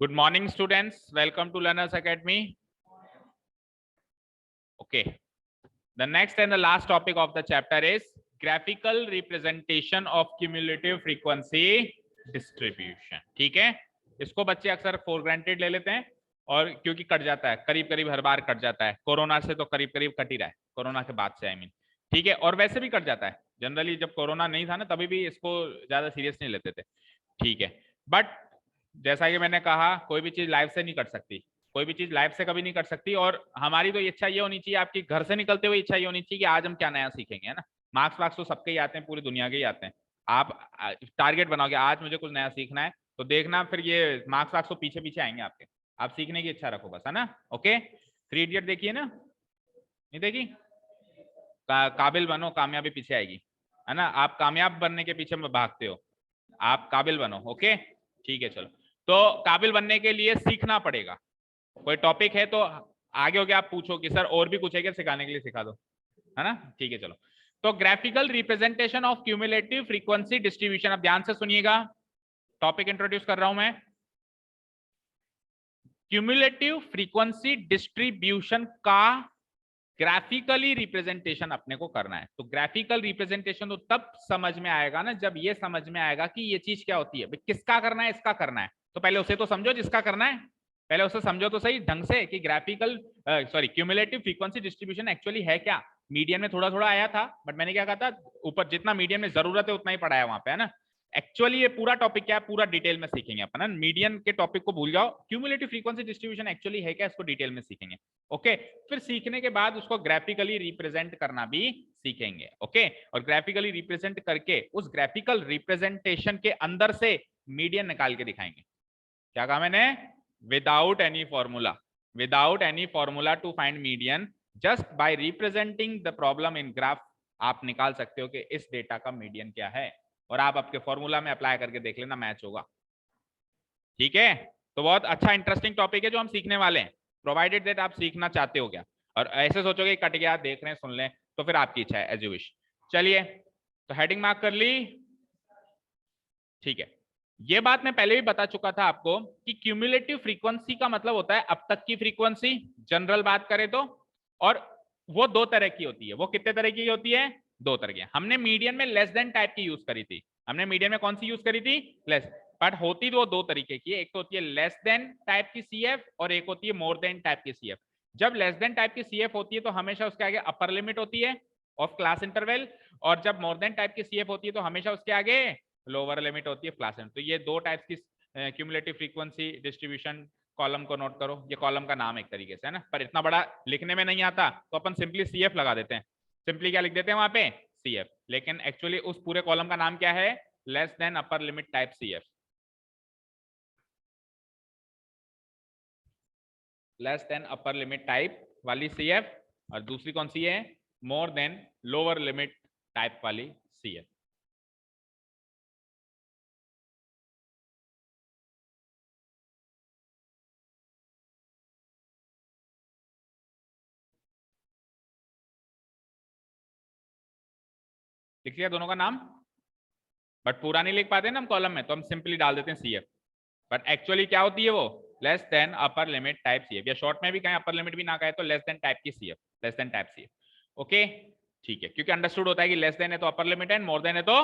Good morning, students. Welcome to Learners Academy. Okay. The next and the last topic of the chapter is graphical representation of cumulative frequency distribution. ठीक है, इसको बच्चे अक्सर for granted ले लेते हैं और क्योंकि कट जाता है, करीब करीब हर बार कट जाता है। कोरोना से तो करीब करीब कट ही रहा है, कोरोना के बाद से आई मीन, ठीक है। और वैसे भी कट जाता है जनरली, जब कोरोना नहीं था ना तभी भी इसको ज्यादा सीरियस नहीं लेते थे, ठीक है। बट जैसा कि मैंने कहा, कोई भी चीज लाइफ से नहीं कट सकती, कोई भी चीज लाइफ से कभी नहीं कर सकती। और हमारी तो इच्छा ये होनी चाहिए, आपकी घर से निकलते हुए इच्छा ये होनी चाहिए कि आज हम क्या नया सीखेंगे, है ना। मार्क्स वार्क्स तो सबके ही आते हैं, पूरी दुनिया के ही आते हैं। आप टारगेट बनाओगे आज मुझे कुछ नया सीखना है, तो देखना फिर ये मार्क्स वार्क्स तो पीछे पीछे आएंगे आपके। आप सीखने की इच्छा रखो बस, है ना। ओके, 3 इडियट देखिए ना, नहीं देखी? काबिल बनो, कामयाबी पीछे आएगी, है ना। आप कामयाब बनने के पीछे में भागते हो, आप काबिल बनो। ओके, ठीक है, चलो। तो काबिल बनने के लिए सीखना पड़ेगा। कोई टॉपिक है तो आगे हो गया, आप पूछो कि सर और भी कुछ है क्या सिखाने के लिए, सिखा दो, है ना। ठीक है, चलो। तो graphical representation of cumulative frequency distribution, अब ध्यान से सुनिएगा, टॉपिक इंट्रोड्यूस कर रहा हूं मैं। क्यूमुलेटिव फ्रीक्वेंसी डिस्ट्रीब्यूशन का ग्राफिकली रिप्रेजेंटेशन अपने को करना है। तो ग्राफिकल रिप्रेजेंटेशन तो तब समझ में आएगा ना जब ये समझ में आएगा कि ये चीज क्या होती है। किसका करना है, इसका करना है, तो पहले उसे तो समझो जिसका करना है, पहले उसे समझो तो सही ढंग से कि graphical cumulative frequency distribution actually है क्या। मीडियम में थोड़ा थोड़ा आया था, बट मैंने क्या कहा था, ऊपर जितना मीडियम में जरूरत है उतना ही पढ़ाया वहां पे, है ना। एक्चुअली ये पूरा टॉपिक क्या है, पूरा डिटेल में सीखेंगे अपन, है। मीडियन के टॉपिक को भूल जाओ, क्यूमुलेटिव फ्रीक्वेंसी डिस्ट्रीब्यूशन एक्चुअली है क्या, इसको डिटेल में सीखेंगे। ओके, फिर सीखने के बाद उसको ग्राफिकली रिप्रेजेंट करना भी सीखेंगे। ओके, और ग्राफिकली रिप्रेजेंट करके उस ग्राफिकल रिप्रेजेंटेशन के अंदर से मीडियन निकाल के दिखाएंगे। क्या कहा मैंने? Without any formula, without any formula to find median, just by representing the problem in graph आप निकाल सकते हो कि इस डेटा का मीडियन क्या है, और आप आपके फॉर्मूला में अप्लाई करके देख लेना, मैच होगा। ठीक है, तो बहुत अच्छा इंटरेस्टिंग टॉपिक है जो हम सीखने वाले हैं, प्रोवाइडेड दैट आप सीखना चाहते हो क्या। और ऐसे सोचोगे कट गया, देख रहे हैं सुन लें, तो फिर आपकी इच्छा है, एज यू विश। चलिए, तो हेडिंग मार्क कर ली, ठीक है। ये बात मैं पहले भी बता चुका था आपको कि क्यूमुलेटिव फ्रीक्वेंसी का मतलब होता है अब तक की फ्रीक्वेंसी, जनरल बात करें तो। और वो दो तरह की होती है। वो कितने तरह की होती है? दो तरह की। हमने मीडियन में लेस देन टाइप की यूज करी थी, हमने मीडियन में कौन सी यूज करी थी? लेस। बट होती तो दो तरीके की है, एक तो होती है लेस देन टाइप की सीएफ और एक होती है मोर देन टाइप की सीएफ। जब लेस देन टाइप की सीएफ होती है तो हमेशा उसके आगे अपर लिमिट होती है ऑफ क्लास इंटरवल, और जब मोर देन टाइप की सीएफ होती है तो हमेशा उसके आगे लोअर लिमिट होती है क्लास लिमिट। तो ये दो टाइप्स की क्यूमुलेटिव फ्रीक्वेंसी डिस्ट्रीब्यूशन कॉलम को नोट करो, ये कॉलम का नाम एक तरीके से, है ना। पर इतना बड़ा लिखने में नहीं आता तो अपन सिंपली सीएफ लगा देते हैं। सिंपली क्या लिख देते हैं वहां पे? सीएफ। लेकिन एक्चुअली उस पूरे कॉलम का नाम क्या है? Less than upper limit type CF. Less than upper limit type वाली सीएफ, और दूसरी कौन सी है? More than lower limit type वाली सीएफ। लिख लिया दोनों का नाम? बट पूरा नहीं लिख पाते ना हम कॉलम में, तो हम सिंपली डाल देते हैं सीएफ। बट एक्चुअली क्या होती है वो? Less than upper limit type CF, या शॉर्ट में भी कहें अपर लिमिट भी ना कहे तो लेस देन टाइप की CF, less than type CF. Okay, ठीक है, क्योंकि अंडरस्टूड होता है कि लेस देन है तो अपर लिमिट है, मोर देन है तो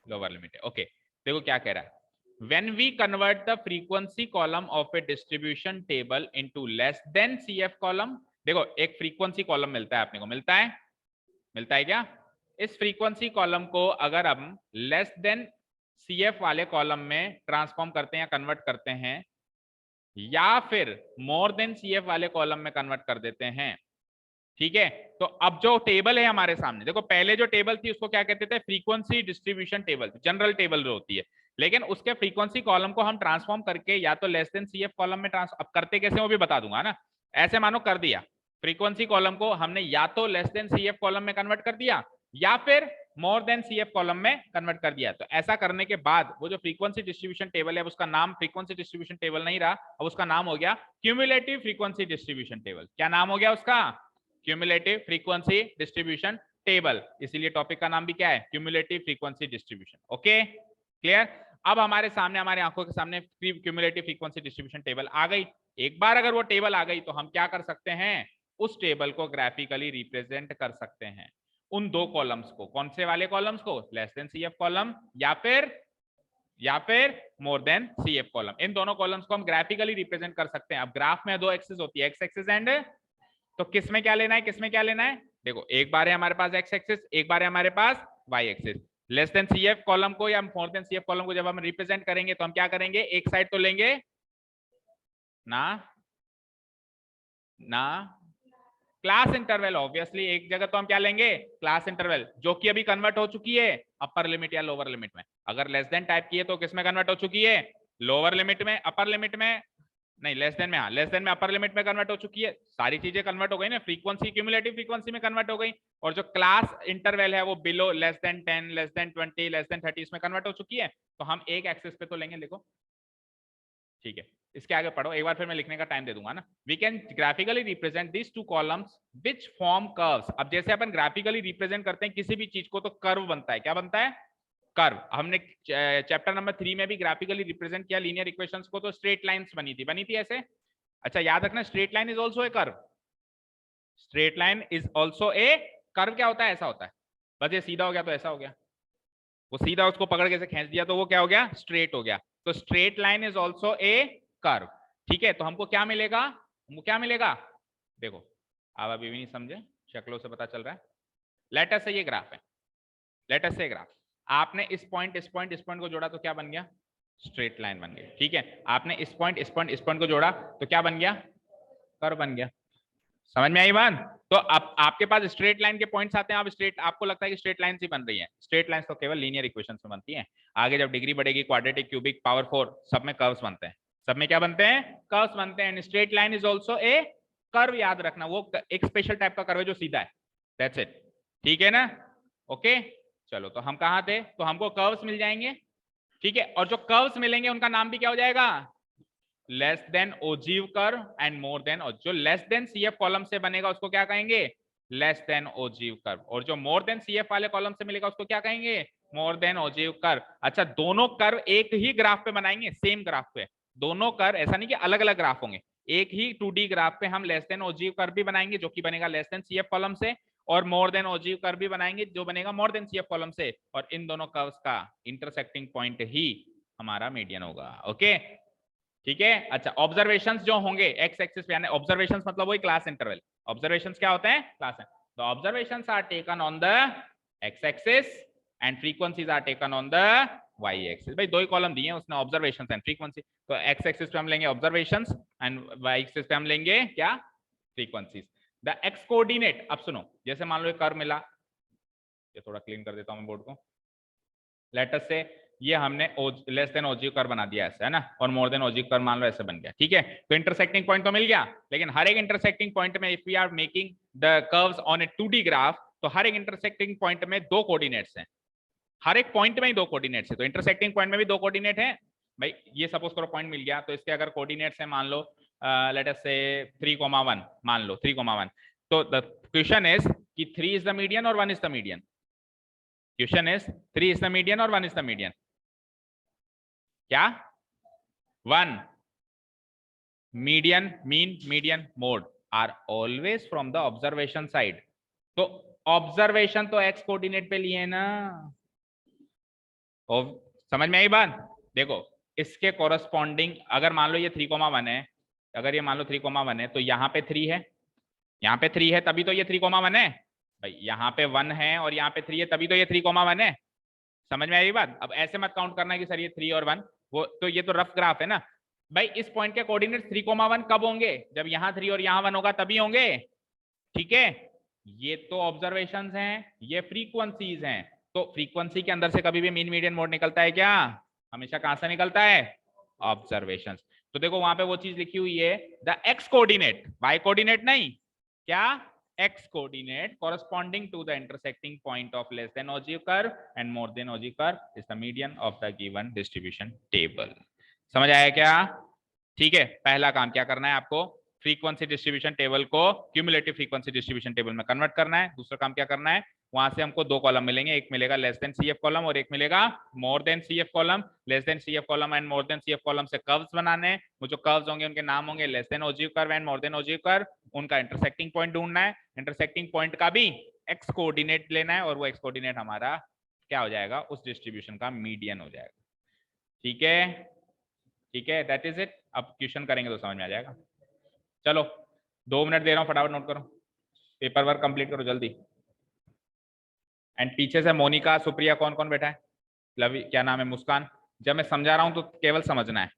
लोअर लिमिट है। ओके, देखो क्या कह रहा है, when we convert the frequency column of a distribution table into less than CF column। देखो एक फ्रीक्वेंसी कॉलम मिलता है अपने को, मिलता है, मिलता है क्या? इस फ्रीक्वेंसी कॉलम को अगर हम लेस देन सीएफ वाले कॉलम में ट्रांसफॉर्म करते हैं या कन्वर्ट करते हैं, या फिर मोर देन सीएफ वाले कॉलम में कन्वर्ट कर देते हैं, ठीक है। तो अब जो टेबल है हमारे सामने, देखो पहले जो टेबल थी उसको क्या कहते थे? Frequency distribution table, general table जो होती है। लेकिन उसके फ्रीक्वेंसी कॉलम को हम ट्रांसफॉर्म करके या तो लेस देन सीएफ कॉलम में ट्रांस, अब करते कैसे वो भी बता दूंगा ना। ऐसे मानो कर दिया, फ्रीक्वेंसी कॉलम को हमने या तो लेस देन सीएफ कॉलम में कन्वर्ट कर दिया या फिर मोर देन सीएफ कॉलम में कन्वर्ट कर दिया। तो ऐसा करने के बाद वो जो फ्रीक्वेंसी डिस्ट्रीब्यूशन टेबल है उसका नाम फ्रीक्वेंसी डिस्ट्रीब्यूशन टेबल नहीं रहा, अब उसका नाम हो गया क्यूमुलेटिव फ्रीक्वेंसी डिस्ट्रीब्यूशन टेबल। क्या नाम हो गया उसका? Cumulative frequency distribution table. इसीलिए टॉपिक का नाम भी क्या है? Cumulative frequency distribution. Okay, clear? अब हमारे सामने, हमारे आंखों के सामने क्यूमुलेटिव फ्रीक्वेंसी डिस्ट्रीब्यूशन टेबल आ गई। एक बार अगर वो टेबल आ गई तो हम क्या कर सकते हैं, उस टेबल को ग्राफिकली रिप्रेजेंट कर सकते हैं। उन दो कॉलम्स को, कौन से वाले कॉलम्स को, less than C F column या फिर more than C F column, इन दोनों कॉलम्स को हम ग्राफिकली रिप्रेजेंट कर सकते हैं। अब ग्राफ में दो एक्सिस होती है, एक्स एक्सिस एंड, तो किस में क्या लेना है, किस में क्या लेना है, देखो एक बार है हमारे पास एक्स एक्सिस, एक बार है हमारे पास Y axis. Less than C F column को या more than C F column को जब हम रिप्रेजेंट करेंगे तो हम क्या करेंगे, एक साइड तो लेंगे ना ना क्लास इंटरवल, ऑब्वियसली एक जगह तो हम क्या लेंगे, क्लास इंटरवल, जो कि अभी कन्वर्ट हो चुकी है अपर लिमिट या लोअर लिमिट में। अगर लेस देन टाइप की है तो किस में कन्वर्ट हो चुकी है, लोअर लिमिट में, अपर लिमिट में नहीं, लेस देन में, हाँ लेस देन में अपर लिमिट में कन्वर्ट हो चुकी है। सारी चीजें कन्वर्ट हो गई ना, फ्रीक्वेंसी क्यूमुलेटिव फ्रीक्वेंसी में कन्वर्ट हो गई, और जो क्लास इंटरवल है वो below less than 10, less than 20, less than 30 इसमें कन्वर्ट हो चुकी है। तो हम एक एक्सिस पे तो लेंगे, देखो ठीक है। इसके आगे पढ़ो एक बार, फिर मैं लिखने का टाइम दे दूंगा ना। We can graphically represent this two columns which form curves. अब जैसे अपन ग्राफिकली रिप्रेजेंट करते हैं किसी भी चीज को तो कर्व बनता है, क्या बनता है, कर्व। हमने चैप्टर नंबर 3 में भी ग्राफिकली रिप्रेजेंट किया लीनियर इक्वेशंस को, तो स्ट्रेट लाइंस बनी थी ऐसे। अच्छा याद रखना, straight line is also a curve, straight line is also a curve. क्या होता है, ऐसा होता है, बस ये सीधा हो गया तो ऐसा हो गया, वो सीधा उसको पकड़ के से खींच दिया तो वो क्या हो गया, स्ट्रेट हो गया। तो straight line is also a curve, ठीक है। तो हमको क्या मिलेगा, हमको क्या मिलेगा, देखो आप अभी भी नहीं समझे, शक्लों से पता चल रहा है। लेट अस से ये ग्राफ है, लेट अस से ग्राफ, आपने इस पॉइंट इस पॉइंट इस पॉइंट को जोड़ा तो क्या बन गया, स्ट्रेट लाइन बन गई, ठीक है। आपने इस पॉइंट इस पॉइंट इस पॉइंट को जोड़ा तो क्या बन गया, कर्व बन गया। समझ में आई बात। तो अब आपके पास स्ट्रेट लाइन के पॉइंट्स आते हैं, आप स्ट्रेट, आपको लगता है कि स्ट्रेट लाइन ही बन रही है, स्ट्रेट लाइन तो केवल लीनियर इक्वेशन में बनती है। आगे जब डिग्री बढ़ेगी, क्वाड्रेटिक, क्यूबिक, पावर 4 सब में कर्व्स बनते हैं, सब में क्या बनते हैं, कर्व्स बनते हैं। Straight line is also a curve, याद रखना वो एक स्पेशल टाइप का कर्व है जो सीधा है, दैट्स इट, ठीक है ना। ओके चलो, तो हम कहाँ थे, तो हमको कर्व्स मिल जाएंगे, ठीक है। और जो कर्व्स मिलेंगे उनका नाम भी क्या हो जाएगा, less than ogive curve and more then, और जो लेस देन सीएफ कॉलम से बनेगा उसको क्या कहेंगे, लेस देन ओजीव कर्व, और जो मोर देन सीएफ वाले कॉलम से मिलेगा उसको क्या कहेंगे, मोर देन ओजीव कर्व। अच्छा दोनों कर्व एक ही ग्राफ पे बनाएंगे, सेम ग्राफ पे, दोनों कर्व, ऐसा नहीं कि अलग अलग ग्राफ होंगे, एक ही 2D ग्राफ पे हम लेस देन ओजीव कर्व भी बनाएंगे जो कि बनेगा लेस देन सीएफ कॉलम से, और मोर देन ओजीव कर्व भी बनाएंगे जो बनेगा मोर देन सीएफ कॉलम से, और इन दोनों कर्व्स का इंटरसेक्टिंग पॉइंट ही हमारा मीडियन होगा। ओके ठीक है। अच्छा ऑब्जर्वेशंस जो होंगे एक्स एक्सिस पे, यानी ऑब्जर्वेशंस मतलब वही क्लास इंटरवल, ऑब्जर्वेशंस क्या होते हैं, क्लास है। तो observations are taken on the X axis and frequencies are taken on the Y axis. भाई दो ही कॉलम दिए हैं उसने, ऑब्जर्वेशंस एंड फ्रीक्वेंसी, तो एक्स एक्सिस पे हम लेंगे ऑब्जर्वेशंस एंड वाई एक्सिस पे हम लेंगे क्या, फ्रीक्वेंसीज। द एक्स कोऑर्डिनेट, अब सुनो, जैसे मान लो एक कर्व मिला, ये थोड़ा क्लीन कर देता हूं मैं बोर्ड को, लेट अस से ये हमने लेस देन ओजी कर्व बना दिया ऐसे, है ना, और मोर देन ओजी कर्व मान लो ऐसे बन गया, ठीक है। तो इंटरसेक्टिंग पॉइंट तो मिल गया, लेकिन हर एक इंटरसेक्टिंग पॉइंट में if we are making the curves on a 2D graph, तो हर एक इंटरसेक्टिंग पॉइंट में दो कोऑर्डिनेट्स हैं, हर एक पॉइंट में ही दो कोऑर्डिनेट्स है। तो इंटरसेक्टिंग पॉइंट में भी दो कोऑर्डिनेट है भाई, ये सपोज करो पॉइंट मिल गया, तो इसके अगर कोऑर्डिनेट्स है मान लो लेट अस से 3,1 मान लो, 3,1, तो द क्वेश्चन इज कि 3 इज द मीडियन और 1 is the median, question is 3 is the median और 1 इज द मीडियन, क्या 1, median, mean, median, mode are always from the observation side. तो ऑब्जर्वेशन तो एक्स कोऑर्डिनेट पे लिए ना, समझ में आई बात। देखो इसके कोरस्पॉन्डिंग अगर मान लो ये 3,1 है, अगर ये मान लो 3,1 है तो यहाँ पे 3 है, यहाँ पे 3 है तभी तो ये 3,1 है भाई, यहाँ पे 1 है और यहाँ पे 3 है तभी तो ये 3,1 है। समझ में आई बात। अब ऐसे मत काउंट करना कि सर ये 3 और 1, वो तो ये तो रफ ग्राफ है ना भाई। इस पॉइंट के कोऑर्डिनेट 3,1 कब होंगे, जब यहाँ 3 और यहाँ 1 होगा तभी होंगे, ठीक है। ये तो ऑब्जर्वेशंस हैं, ये फ्रीक्वेंसीज हैं, तो फ्रीक्वेंसी के अंदर से कभी भी मीन मीडियन मोड निकलता है क्या, हमेशा कहां से निकलता है, ऑब्जर्वेशंस। तो देखो वहां पे वो चीज लिखी हुई है, the X coordinate, Y coordinate नहीं, क्या x coordinate corresponding to the intersecting point of less than ogive curve and more than ogive curve is the median of the given distribution table। समझ आया क्या, ठीक है। पहला काम क्या करना है आपको, फ्रीक्वेंसी डिस्ट्रीब्यूशन टेबल को क्यूमुलेटिव फ्रीक्वेंसी डिस्ट्रीब्यूशन टेबल में कन्वर्ट करना है। दूसरा काम क्या करना है, वहां से हमको दो कॉलम मिलेंगे, एक मिलेगा less than C F column और एक मिलेगा more than C F column. Less than C F column and more than C F column से कर्व्स बनाने हैं, वो जो कर्व्स होंगे उनके नाम होंगे less than ogive curve and more than ogive curve. उनका इंटरसेक्टिंग पॉइंट ढूंढना है, इंटरसेक्टिंग पॉइंट का भी एक्स कोऑर्डिनेट लेना है, और वो एक्स कोऑर्डिनेट हमारा क्या हो जाएगा, उस डिस्ट्रीब्यूशन का मीडियन हो जाएगा। ठीक है, ठीक है, दैट इज इट। अब क्वेश्चन करेंगे तो समझ में आ जाएगा। चलो 2 मिनट दे रहा हूँ, फटाफट नोट करो, पेपर वर्क कंप्लीट करो जल्दी। एंड पीछे से मोनिका, सुप्रिया, कौन कौन बैठा है, लवी, क्या नाम है, मुस्कान। जब मैं समझा रहा हूं तो केवल समझना है,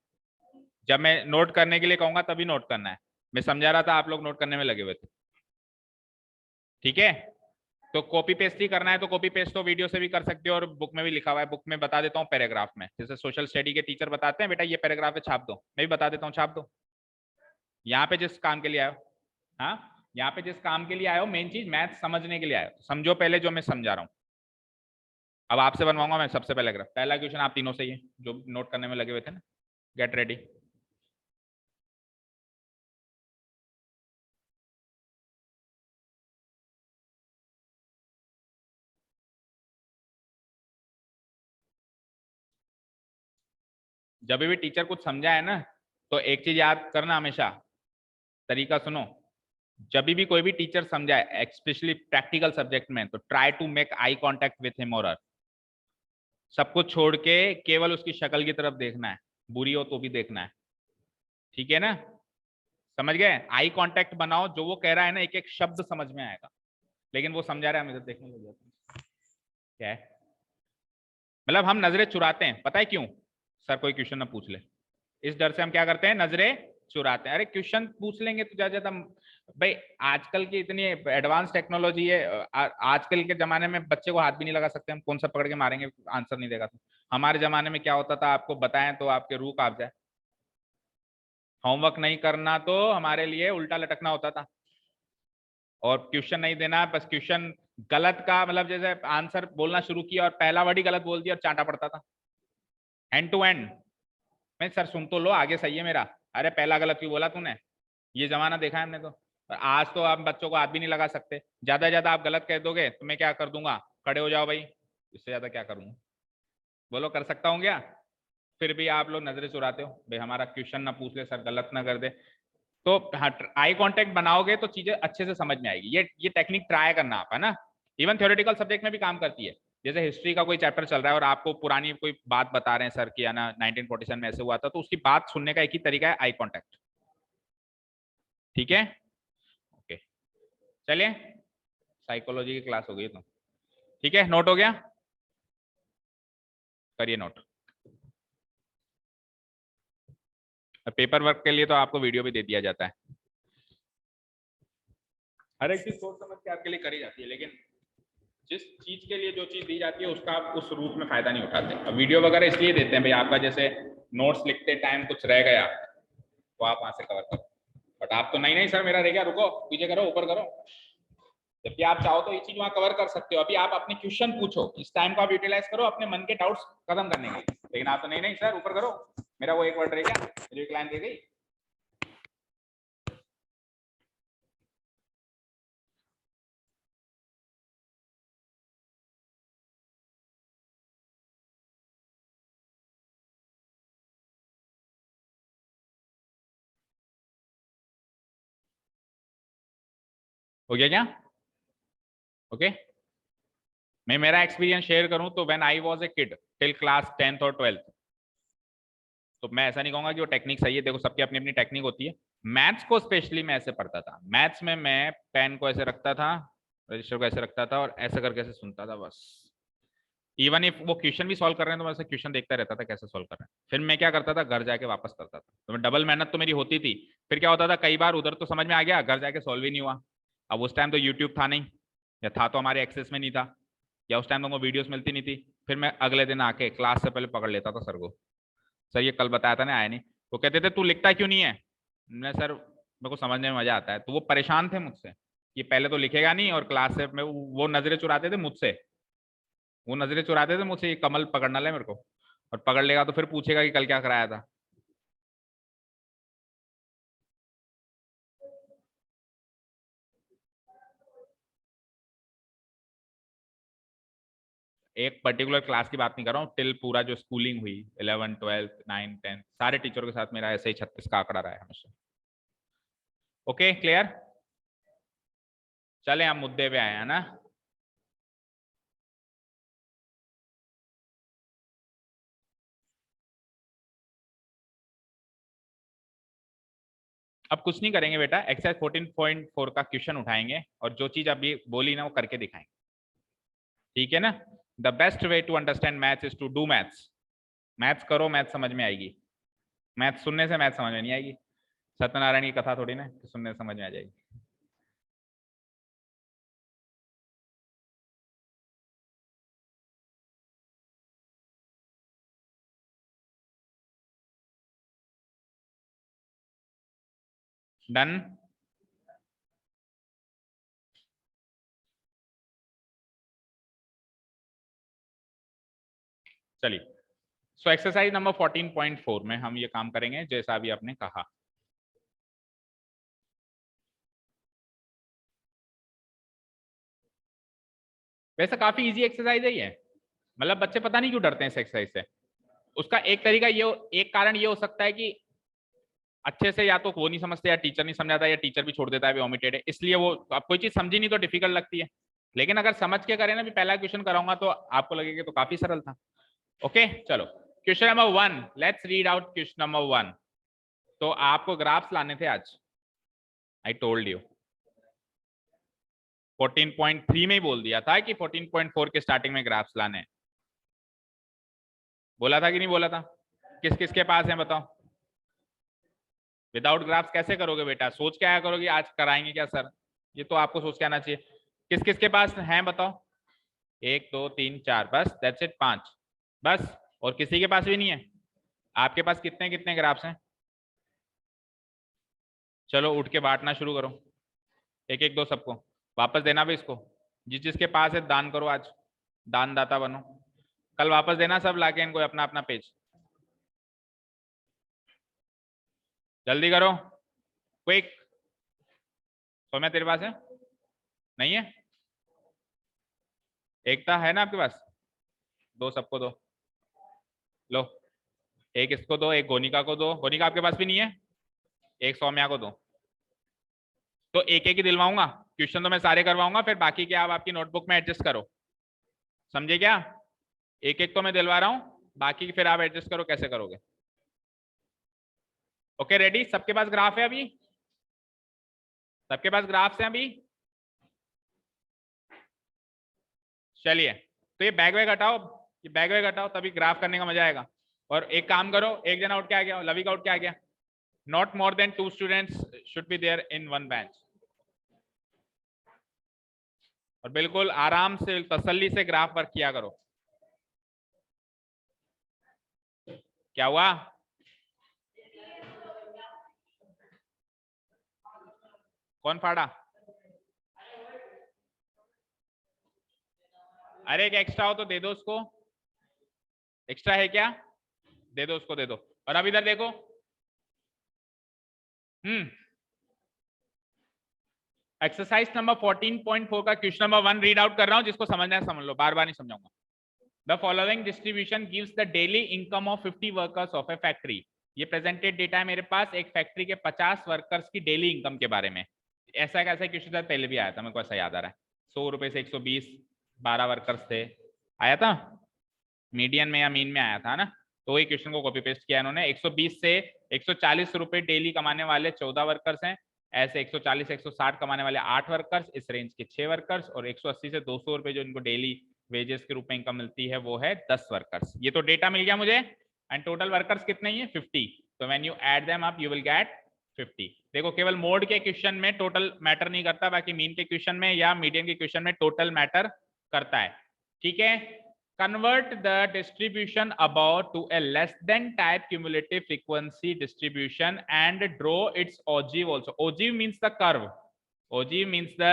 जब मैं नोट करने के लिए कहूंगा तभी नोट करना है। मैं समझा रहा था, आप लोग नोट करने में लगे हुए थे। ठीक है, तो कॉपी पेस्ट ही करना है तो कॉपी पेस्ट तो वीडियो से भी कर सकते हो और बुक में भी लिखा हुआ है, बुक में बता देता हूँ पैराग्राफ में, जैसे सोशल स्टडी के टीचर बताते हैं बेटा ये पैराग्राफ है छाप दो, मैं भी बता देता हूँ छाप दो। यहाँ पे जिस काम के लिए आयो, हाँ यहाँ पे जिस काम के लिए आयो, मेन चीज मैथ समझने के लिए आयो, समझो पहले जो मैं समझा रहा हूँ। अब आपसे बनवाऊंगा मैं सबसे पहले ग्राफ, पहला क्वेश्चन आप तीनों से ही है जो नोट करने में लगे हुए थे ना, गेट रेडी। जब भी टीचर कुछ समझा है ना, तो एक चीज याद करना हमेशा, तरीका सुनो, जब भी कोई भी टीचर समझाए स्पेशली प्रैक्टिकल सब्जेक्ट में, तो try to make eye contact with him और हर। सब कुछ छोड़ के केवल उसकी शक्ल की तरफ देखना है, बुरी हो तो भी देखना है। ठीक है ना, समझ गए, आई कांटेक्ट बनाओ, जो वो कह रहा है ना एक एक शब्द समझ में आएगा, लेकिन वो समझा रहा है, हम इधर देखने लग जाते हैं क्या है, मतलब हम नजरें चुराते हैं, पता है क्यों, सर कोई क्वेश्चन ना पूछ ले, इस डर से हम क्या करते हैं, नजरें चुराते हैं। अरे क्वेश्चन पूछ लेंगे तो ज्यादा ज्यादा, भाई आजकल की इतनी एडवांस टेक्नोलॉजी है, आजकल के जमाने में बच्चे को हाथ भी नहीं लगा सकते हम, कौन सा पकड़ के मारेंगे आंसर नहीं देगा तो। हमारे जमाने में क्या होता था, आपको बताएं तो आपके रूह कांप जाए, होमवर्क नहीं करना तो हमारे लिए उल्टा लटकना होता था, और क्वेश्चन नहीं देना, बस क्वेश्चन गलत का मतलब जैसे आंसर बोलना शुरू किया और पहला वर्ड ही गलत बोल दिया और चांटा पड़ता था एंड टू एंड। मैं सर सुन तो लो, आगे सही है मेरा, अरे पहला गलत क्यों बोला तूने, ये जमाना देखा है हमने तो। और आज तो आप बच्चों को हाथ भी नहीं लगा सकते, ज्यादा से ज्यादा आप गलत कह दोगे तो मैं क्या कर दूंगा, खड़े हो जाओ भाई, इससे ज्यादा क्या करूंगा, बोलो कर सकता हूँ क्या। फिर भी आप लोग नजरें चुराते हो, भाई हमारा क्वेश्चन ना पूछ ले सर, गलत ना कर दे। तो आई कांटेक्ट बनाओगे तो चीजें अच्छे से समझ में आएगी, ये टेक्निक ट्राई करना आप, है ना। इवन थ्योरेटिकल सब्जेक्ट में भी काम करती है, जैसे हिस्ट्री का कोई चैप्टर चल रहा है और आपको पुरानी कोई बात बता रहे हैं सर की, है ना 1947 में ऐसे हुआ था, तो उसकी बात सुनने का एक ही तरीका है, आई कांटेक्ट। ठीक है, ओके, चलिए साइकोलॉजी की क्लास हो गई तो, ठीक है, नोट हो गया, करिए नोट। पेपर वर्क के लिए तो आपको वीडियो भी दे दिया जाता है, हर एक चीज सोच समझ के आपके लिए करी जाती है, लेकिन जिस चीज के लिए जो चीज दी जाती है उसका आप उस रूप में फायदा नहीं उठाते। अब वीडियो वगैरह इसलिए देते हैं भाई, आपका जैसे नोट्स लिखते टाइम कुछ रह गया तो आप वहां से कवर करो, बट आप तो नहीं नहीं सर मेरा रह गया, रुको पीछे करो ऊपर करो, जबकि आप चाहो तो ये चीज वहां कवर कर सकते हो। अभी आप अपने क्वेश्चन पूछो, इस टाइम को आप यूटिलाइज करो अपने मन के डाउट्स खत्म करने के लिए, लेकिन आप तो नहीं नहीं सर ऊपर करो, मेरा वो एक वर्ड रह गया, मेरी एक लाइन रह गई। हो गया क्या, ओके। मैं मेरा एक्सपीरियंस शेयर करूं तो when I was a kid till class 10th और 12th, तो मैं ऐसा नहीं कहूंगा कि वो टेक्निक सही है, देखो सबकी अपनी अपनी टेक्निक होती है। मैथ्स को स्पेशली मैं ऐसे पढ़ता था, मैथ्स में मैं पेन को ऐसे रखता था, रजिस्टर को ऐसे रखता था और ऐसे करके ऐसे सुनता था बस। इवन इफ वो क्वेश्चन भी सॉल्व कर रहे हैं तो मैं ऐसे क्वेश्चन देखता रहता था कैसे सॉल्व कर रहे हैं, फिर मैं क्या करता था घर जाके वापस करता था, तो मैं डबल मेहनत तो मेरी होती थी। फिर क्या होता था, कई बार उधर तो समझ में आ गया, घर जाके सॉल्व ही नहीं हुआ। अब उस टाइम तो यूट्यूब था नहीं, या था तो हमारे एक्सेस में नहीं था, या उस टाइम तो वो वीडियोस मिलती नहीं थी। फिर मैं अगले दिन आके क्लास से पहले पकड़ लेता था सर को, सर ये कल बताया था ना आया नहीं। वो कहते थे तू लिखता क्यों नहीं है, मैं सर मेरे को समझने में मजा आता है। तो वो परेशान थे मुझसे कि पहले तो लिखेगा नहीं, और क्लास से मैं वो नजरें चुराते थे मुझसे, वो नजरें चुराते थे मुझसे, ये कमल पकड़ना ले मेरे को, और पकड़ लेगा तो फिर पूछेगा कि कल क्या कराया था। एक पर्टिकुलर क्लास की बात नहीं कर रहा हूँ, टिल पूरा जो स्कूलिंग हुई 11, 12, 9, 10 सारे टीचरों के साथ मेरा ऐसे ही 36 का आंकड़ा रहा है हमेशा। Okay clear? चले हम मुद्दे पे आए हैं ना। अब कुछ नहीं करेंगे बेटा, एक्सरसाइज 14.4 का क्वेश्चन उठाएंगे और जो चीज अभी बोली ना वो करके दिखाएंगे, ठीक है ना। The best way to understand maths is to do maths. Maths करो, मैथ्स समझ में आएगी। मैथ्स सुनने से मैथ्स समझ में नहीं आएगी। सत्यनारायण की कथा थोड़ी ना सुनने से समझ में आ जाएगी। डन। चलिए, सो एक्सरसाइज नंबर 14.4 में हम ये काम करेंगे जैसा अभी आपने कहा। वैसे काफी इजी एक्सरसाइज है ये, मतलब बच्चे पता नहीं क्यों डरते हैं इस एक्सरसाइज से। उसका एक तरीका ये, एक कारण ये हो सकता है कि अच्छे से या तो वो नहीं समझते या टीचर नहीं समझाता या टीचर भी छोड़ देता है, ओमिटेड है, इसलिए वो अब कोई चीज समझी नहीं तो डिफिकल्ट लगती है। लेकिन अगर समझ के करें ना, भी पहला क्वेश्चन कराऊंगा तो आपको लगेगा तो काफी सरल था। ओके चलो, question number 1, let's read out question number 1। तो आपको ग्राफ्स लाने थे आज, आई टोल्ड यू। 14.3 में ही बोल दिया था कि 14.4 के स्टार्टिंग में ग्राफ्स लाने हैं। बोला था कि नहीं बोला था? किस किस के पास है बताओ? विदाउट ग्राफ्स कैसे करोगे बेटा? सोच के आया करोगे आज कराएंगे क्या सर, ये तो आपको सोच के आना चाहिए। किस किस के पास है बताओ? 1 2 3 4, बस दैट्स इट, 5 बस। और किसी के पास भी नहीं है? आपके पास कितने कितने ग्राफ्स हैं? चलो उठ के बांटना शुरू करो, एक एक दो सबको, वापस देना भी इसको। जिस जिसके पास है दान करो आज, दानदाता बनो। कल वापस देना सब लाके इनको अपना अपना पेज, जल्दी करो, क्विक। सौम्या तेरे पास है? नहीं है? एकता है ना आपके पास? दो सबको दो, लो। एक इसको दो, एक गोनिका को दो। गोनिका आपके पास भी नहीं है? एक सौम्या को दो। तो एक एक ही दिलवाऊंगा, क्वेश्चन तो मैं सारे करवाऊंगा, फिर बाकी के आप आपकी नोटबुक में एडजस्ट करो, समझे क्या? एक एक तो मैं दिलवा रहा हूं, बाकी फिर आप एडजस्ट करो कैसे करोगे। Okay ready? सबके पास ग्राफ है अभी? सबके पास ग्राफ्स हैं अभी? चलिए, तो ये बैग वैग हटाओ, ये बैग वैग हटाओ, तभी ग्राफ करने का मजा आएगा। और एक काम करो, एक जना उठ के आ गया, लवी का उठ के आ गया। Not more than 2 students should be there in 1 bench. और बिल्कुल आराम से तसल्ली से ग्राफ वर्क किया करो। क्या हुआ? कौन फाड़ा? अरे एक एक्स्ट्रा हो तो दे दो उसको, एक्स्ट्रा है क्या? दे दो उसको, दे दो। और अब इधर देखो, एक्सरसाइज नंबर 14.4 का क्वेश्चन नंबर 1 रीड आउट कर रहा हूं, जिसको समझना है समझ लो, बार बार नहीं समझाऊंगा। The following distribution gives the daily income of 50 workers of A factory. ये प्रेजेंटेड डेटा है मेरे पास एक फैक्ट्री के 50 वर्कर्स की डेली इनकम के बारे में। ऐसा कैसा क्वेश्चन पहले भी आया था, मेरे को ऐसा याद आ रहा है। 100 रुपए से 120, 12 वर्कर्स थे, आया था मीडियन में या मीन में आया था ना। तो ये क्वेश्चन को कॉपी पेस्ट किया इन्होंने। 120 से 140 रुपए डेली कमाने वाले 14 वर्कर्स हैं, ऐसे 140 160 कमाने वाले 8 वर्कर्स, इस रेंज के 6 वर्कर्स, और 180 से 200 रुपए जो इनको डेली वेजेस के रूप में इनकम मिलती है वो है 10 वर्कर्स। ये तो डेटा मिल गया मुझे। एंड टोटल वर्कर्स कितने हैं? 50। तो when you add them up you will get 50। देखो केवल मोड के क्वेश्चन में टोटल मैटर नहीं करता, बाकी मीन के क्वेश्चन में या मीडियन के क्वेश्चन में टोटल मैटर करता है, ठीक है। Convert the distribution above to a less than type cumulative frequency distribution and draw its ogive also. Ogive means the curve. Ogive means the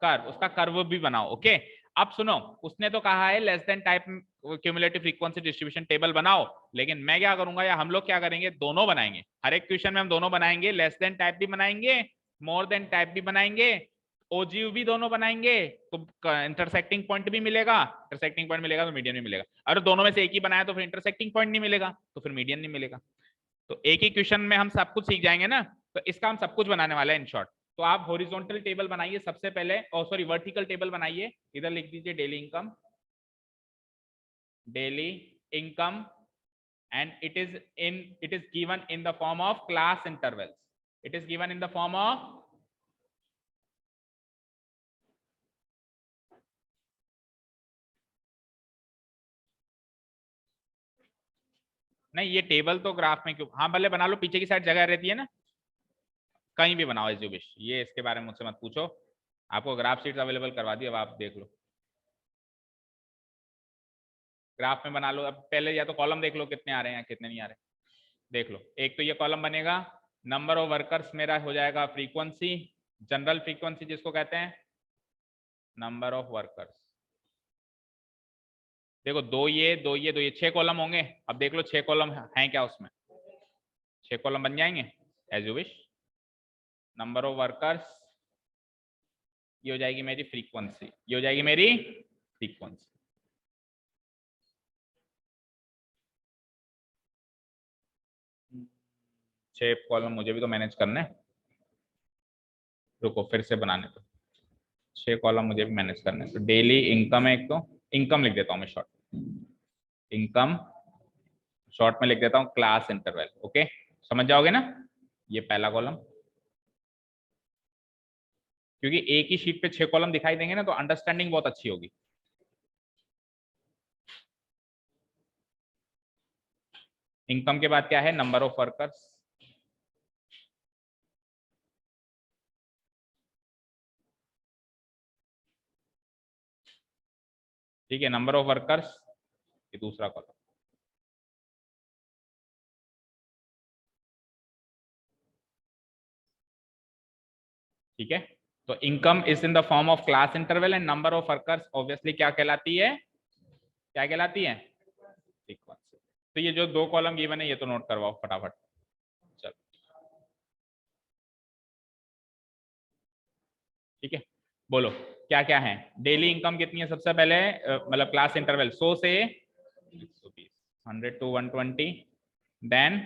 curve. उसका कर्व भी बनाओ, ओके। अब सुनो, उसने तो कहा है less than type cumulative frequency distribution table बनाओ, लेकिन मैं क्या करूंगा या हम लोग क्या करेंगे, दोनों बनाएंगे। हर एक क्वेश्चन में हम दोनों बनाएंगे, लेस देन टाइप भी बनाएंगे, मोर देन टाइप भी बनाएंगे, ओजीव भी दोनों बनाएंगे तो इंटरसेक्टिंग पॉइंट भी मिलेगा, इंटरसेक्टिंग पॉइंट मिलेगा तो मीडियन भी मिलेगा। अगर दोनों में से एक ही बनाया तो फिर इंटरसेक्टिंग पॉइंट नहीं मिलेगा तो फिर मीडियन नहीं मिलेगा। तो एक ही क्वेश्चन में हम सब कुछ सीख जाएंगे ना, तो इसका हम सब कुछ बनाने वाले हैं इन शॉर्ट। तो आप हॉरिजॉन्टल टेबल बनाइए सबसे पहले, और सॉरी वर्टिकल टेबल बनाइए। इधर लिख दीजिए daily income, daily income, and it is given in the form of class intervals. It is given in the form of नहीं, ये टेबल तो ग्राफ में क्यों, हाँ भले बना लो, पीछे की साइड जगह रहती है ना, कहीं भी बनाओ एज यू विश, ये इसके बारे में मुझसे मत पूछो। आपको ग्राफ शीट अवेलेबल करवा दी, अब आप देख लो, ग्राफ में बना लो। अब पहले या तो कॉलम देख लो कितने आ रहे हैं कितने नहीं आ रहे, देख लो। एक तो ये कॉलम बनेगा, नंबर ऑफ वर्कर्स मेरा हो जाएगा फ्रीक्वेंसी, जनरल फ्रीक्वेंसी जिसको कहते हैं, नंबर ऑफ वर्कर्स। देखो दो ये दो ये दो ये 6 कॉलम होंगे। अब देख लो 6 कॉलम हैं क्या उसमें, 6 कॉलम बन जाएंगे as you wish. Number of workers, ये हो जाएगी मेरी फ्रीक्वेंसी, ये हो जाएगी मेरी फ्रीक्वेंसी। छह कॉलम मुझे भी तो मैनेज करना है, रुको फिर से बनाने दो। 6 कॉलम मुझे भी मैनेज करना है। तो डेली इनकम है, एक तो इनकम लिख देता हूँ मैं शॉर्ट, इनकम शॉर्ट में लिख देता हूँ क्लास इंटरवल। ओके समझ जाओगे ना, ये पहला कॉलम, क्योंकि एक ही शीट पे 6 कॉलम दिखाई देंगे ना तो अंडरस्टैंडिंग बहुत अच्छी होगी। इनकम के बाद क्या है, नंबर ऑफ वर्कर्स, ठीक है, नंबर ऑफ वर्कर्स, ये दूसरा कॉलम। ठीक है, तो income is in the form of class interval and number of workers obviously क्या कहलाती है, क्या कहलाती है, फ्रीक्वेंसी। तो ये जो 2 कॉलम गिवन है ये तो नोट करवाओ फटाफट। चलो ठीक है, बोलो क्या क्या है। डेली इनकम कितनी है सबसे पहले, मतलब क्लास इंटरवल 100 से 120, 100 to 120, then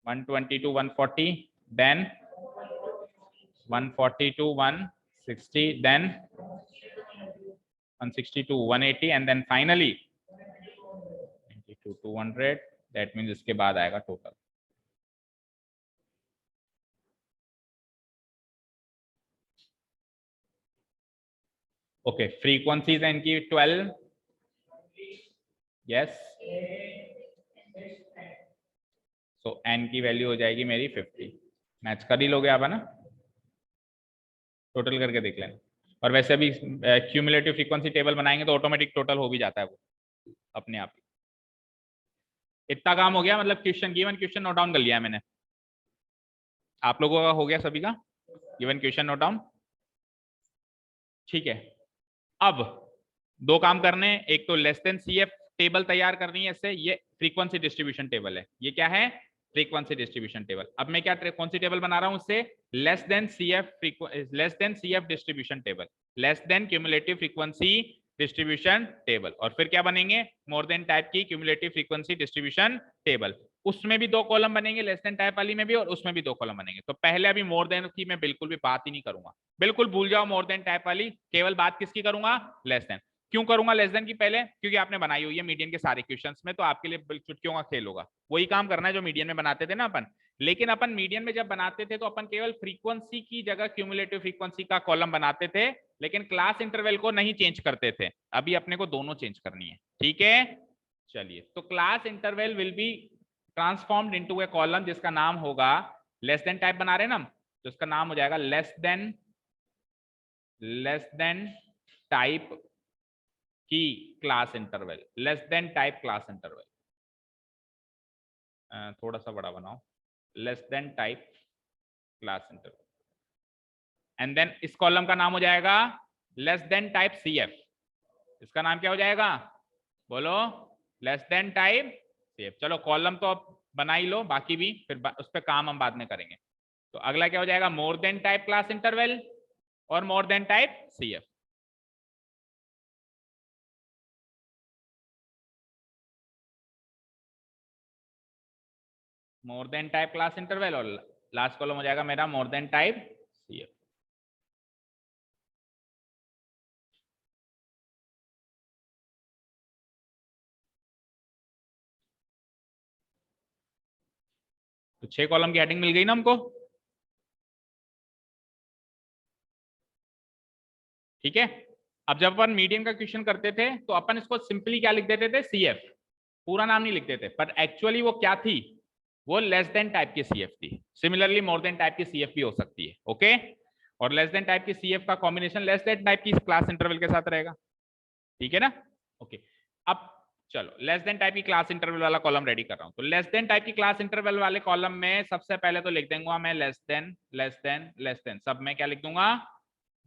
120 to 140, then 140 to 160, then 160 to 180, and then finally 90 to 200, that means इसके बाद आएगा टोटल। ओके फ्रीक्वेंसीज है इनकी 12, यस, सो एन की वैल्यू हो जाएगी मेरी 50। मैच कर ही लोगे आप है ना, टोटल करके देख लेना। और वैसे भी क्यूमुलेटिव फ्रीक्वेंसी टेबल बनाएंगे तो ऑटोमेटिक टोटल हो भी जाता है वो अपने आप। इतना काम हो गया, मतलब question given question note down कर लिया है मैंने, आप लोगों का हो गया सभी का गिवन क्वेश्चन नोट डाउन। ठीक है, अब 2 काम करने हैं, एक तो less than C F table तैयार करनी है इससे, ये फ्रीक्वेंसी डिस्ट्रीब्यूशन टेबल है, ये क्या है, फ्रीक्वेंसी डिस्ट्रीब्यूशन टेबल। अब मैं क्या कौन सी टेबल बना रहा हूं उससे, less than C F distribution table, less than cumulative frequency distribution table. और फिर क्या बनेंगे, मोर देन टाइप की क्यूमुलेटिव फ्रीक्वेंसी डिस्ट्रीब्यूशन टेबल। उसमें भी 2 कॉलम बनेंगे, लेस देन टाइप वाली में भी, और उसमें भी 2 कॉलम बनेंगे। तो पहले अभी मोर देन की मैं बिल्कुल भी बात ही नहीं करूंगा, बिल्कुल भूल जाओ मोर देन टाइप वाली, केवल बात किसकी करूंगा, लेस देन। क्यों करूंगा लेस देन की पहले, क्योंकि आपने बनाई हुई है मीडियन के सारे क्वेश्चंस में, तो आपके लिए चुटकियों का खेल होगा, वही काम करना है जो मीडियन में बनाते थे ना अपन। लेकिन अपन मीडियन में जब बनाते थे तो अपन केवल फ्रीक्वेंसी की जगह क्यूमुलेटिव फ्रीक्वेंसी का कॉलम बनाते थे, लेकिन क्लास इंटरवल को नहीं चेंज करते थे। अभी अपने को दोनों चेंज करनी है, ठीक है। चलिए, तो class interval will be transformed into A column जिसका नाम होगा, लेस देन टाइप बना रहे हैं ना हम, तो इसका नाम हो जाएगा लेस देन टाइप की class interval, less than type class interval. थोड़ा सा बड़ा बनाओ, less than type class interval. And then इस कॉलम का नाम हो जाएगा less than type C F. इसका नाम क्या हो जाएगा, बोलो, less than type C F. चलो कॉलम तो अब बना ही लो, बाकी भी फिर उस पर काम हम बाद में करेंगे। तो अगला क्या हो जाएगा, more than type class interval, और more than type CF। More than type class interval और लास्ट कॉलम हो जाएगा मेरा मोर देन टाइप CF। तो 6 कॉलम की हेडिंग मिल गई ना हमको, ठीक है। अब जब अपन मीडियन का क्वेश्चन करते थे तो अपन इसको सिंपली क्या लिख देते थे, CF, पूरा नाम नहीं लिखते थे, पर एक्चुअली वो क्या थी, वो लेस देन टाइप की CF थी। सिमिलरली मोर देन टाइप की CF भी हो सकती है, ओके। और लेस देन टाइप की CF का कॉम्बिनेशन लेस देन टाइप की क्लास इंटरवल के साथ रहेगा, ठीक है ना, ओके। अब चलो लेस देन टाइप की क्लास इंटरवल वाला कॉलम रेडी कर रहा हूं। तो लेस देन टाइप की क्लास इंटरवल वाले कॉलम में सबसे पहले तो लिख दूंगा मैं less than less than less than, सब में क्या लिख दूंगा,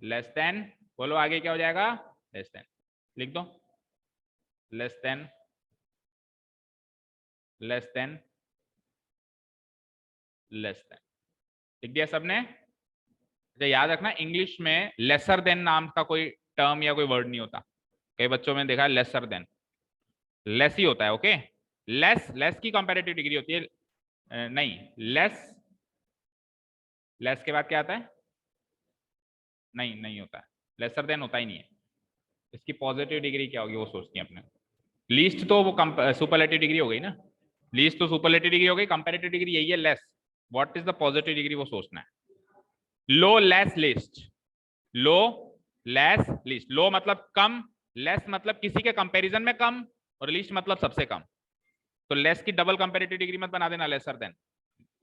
लेस देन। बोलो आगे क्या हो जाएगा, लेस देन, लिख दो less than less than less than, लिख दिया सबने। तो याद रखना इंग्लिश में लेसर देन नाम का कोई टर्म या कोई वर्ड नहीं होता, कई बच्चों में देखा लेसर देन, लेस ही होता है, ओके। लेस, लेस की कंपैरेटिव डिग्री होती है, नहीं लेस, लेस के बाद क्या आता है, नहीं नहीं होता है, लेसर देन होता ही नहीं है। इसकी पॉजिटिव डिग्री क्या होगी वो सोचती है अपने, लीस्ट तो वो सुपरलेटिव डिग्री हो गई ना, लीस्ट तो सुपरलेटिव डिग्री हो गई, कंपैरेटिव डिग्री यही है less. What is the positive degree वो सोचना है। लो लेस लिस्ट, लो लेस लिस्ट, लो मतलब कम, लेस मतलब किसी के कंपैरिजन में कम, और लिस्ट मतलब सबसे कम। तो लेस की डबल कंपैरेटिव डिग्री मत बना देना लेसर देन,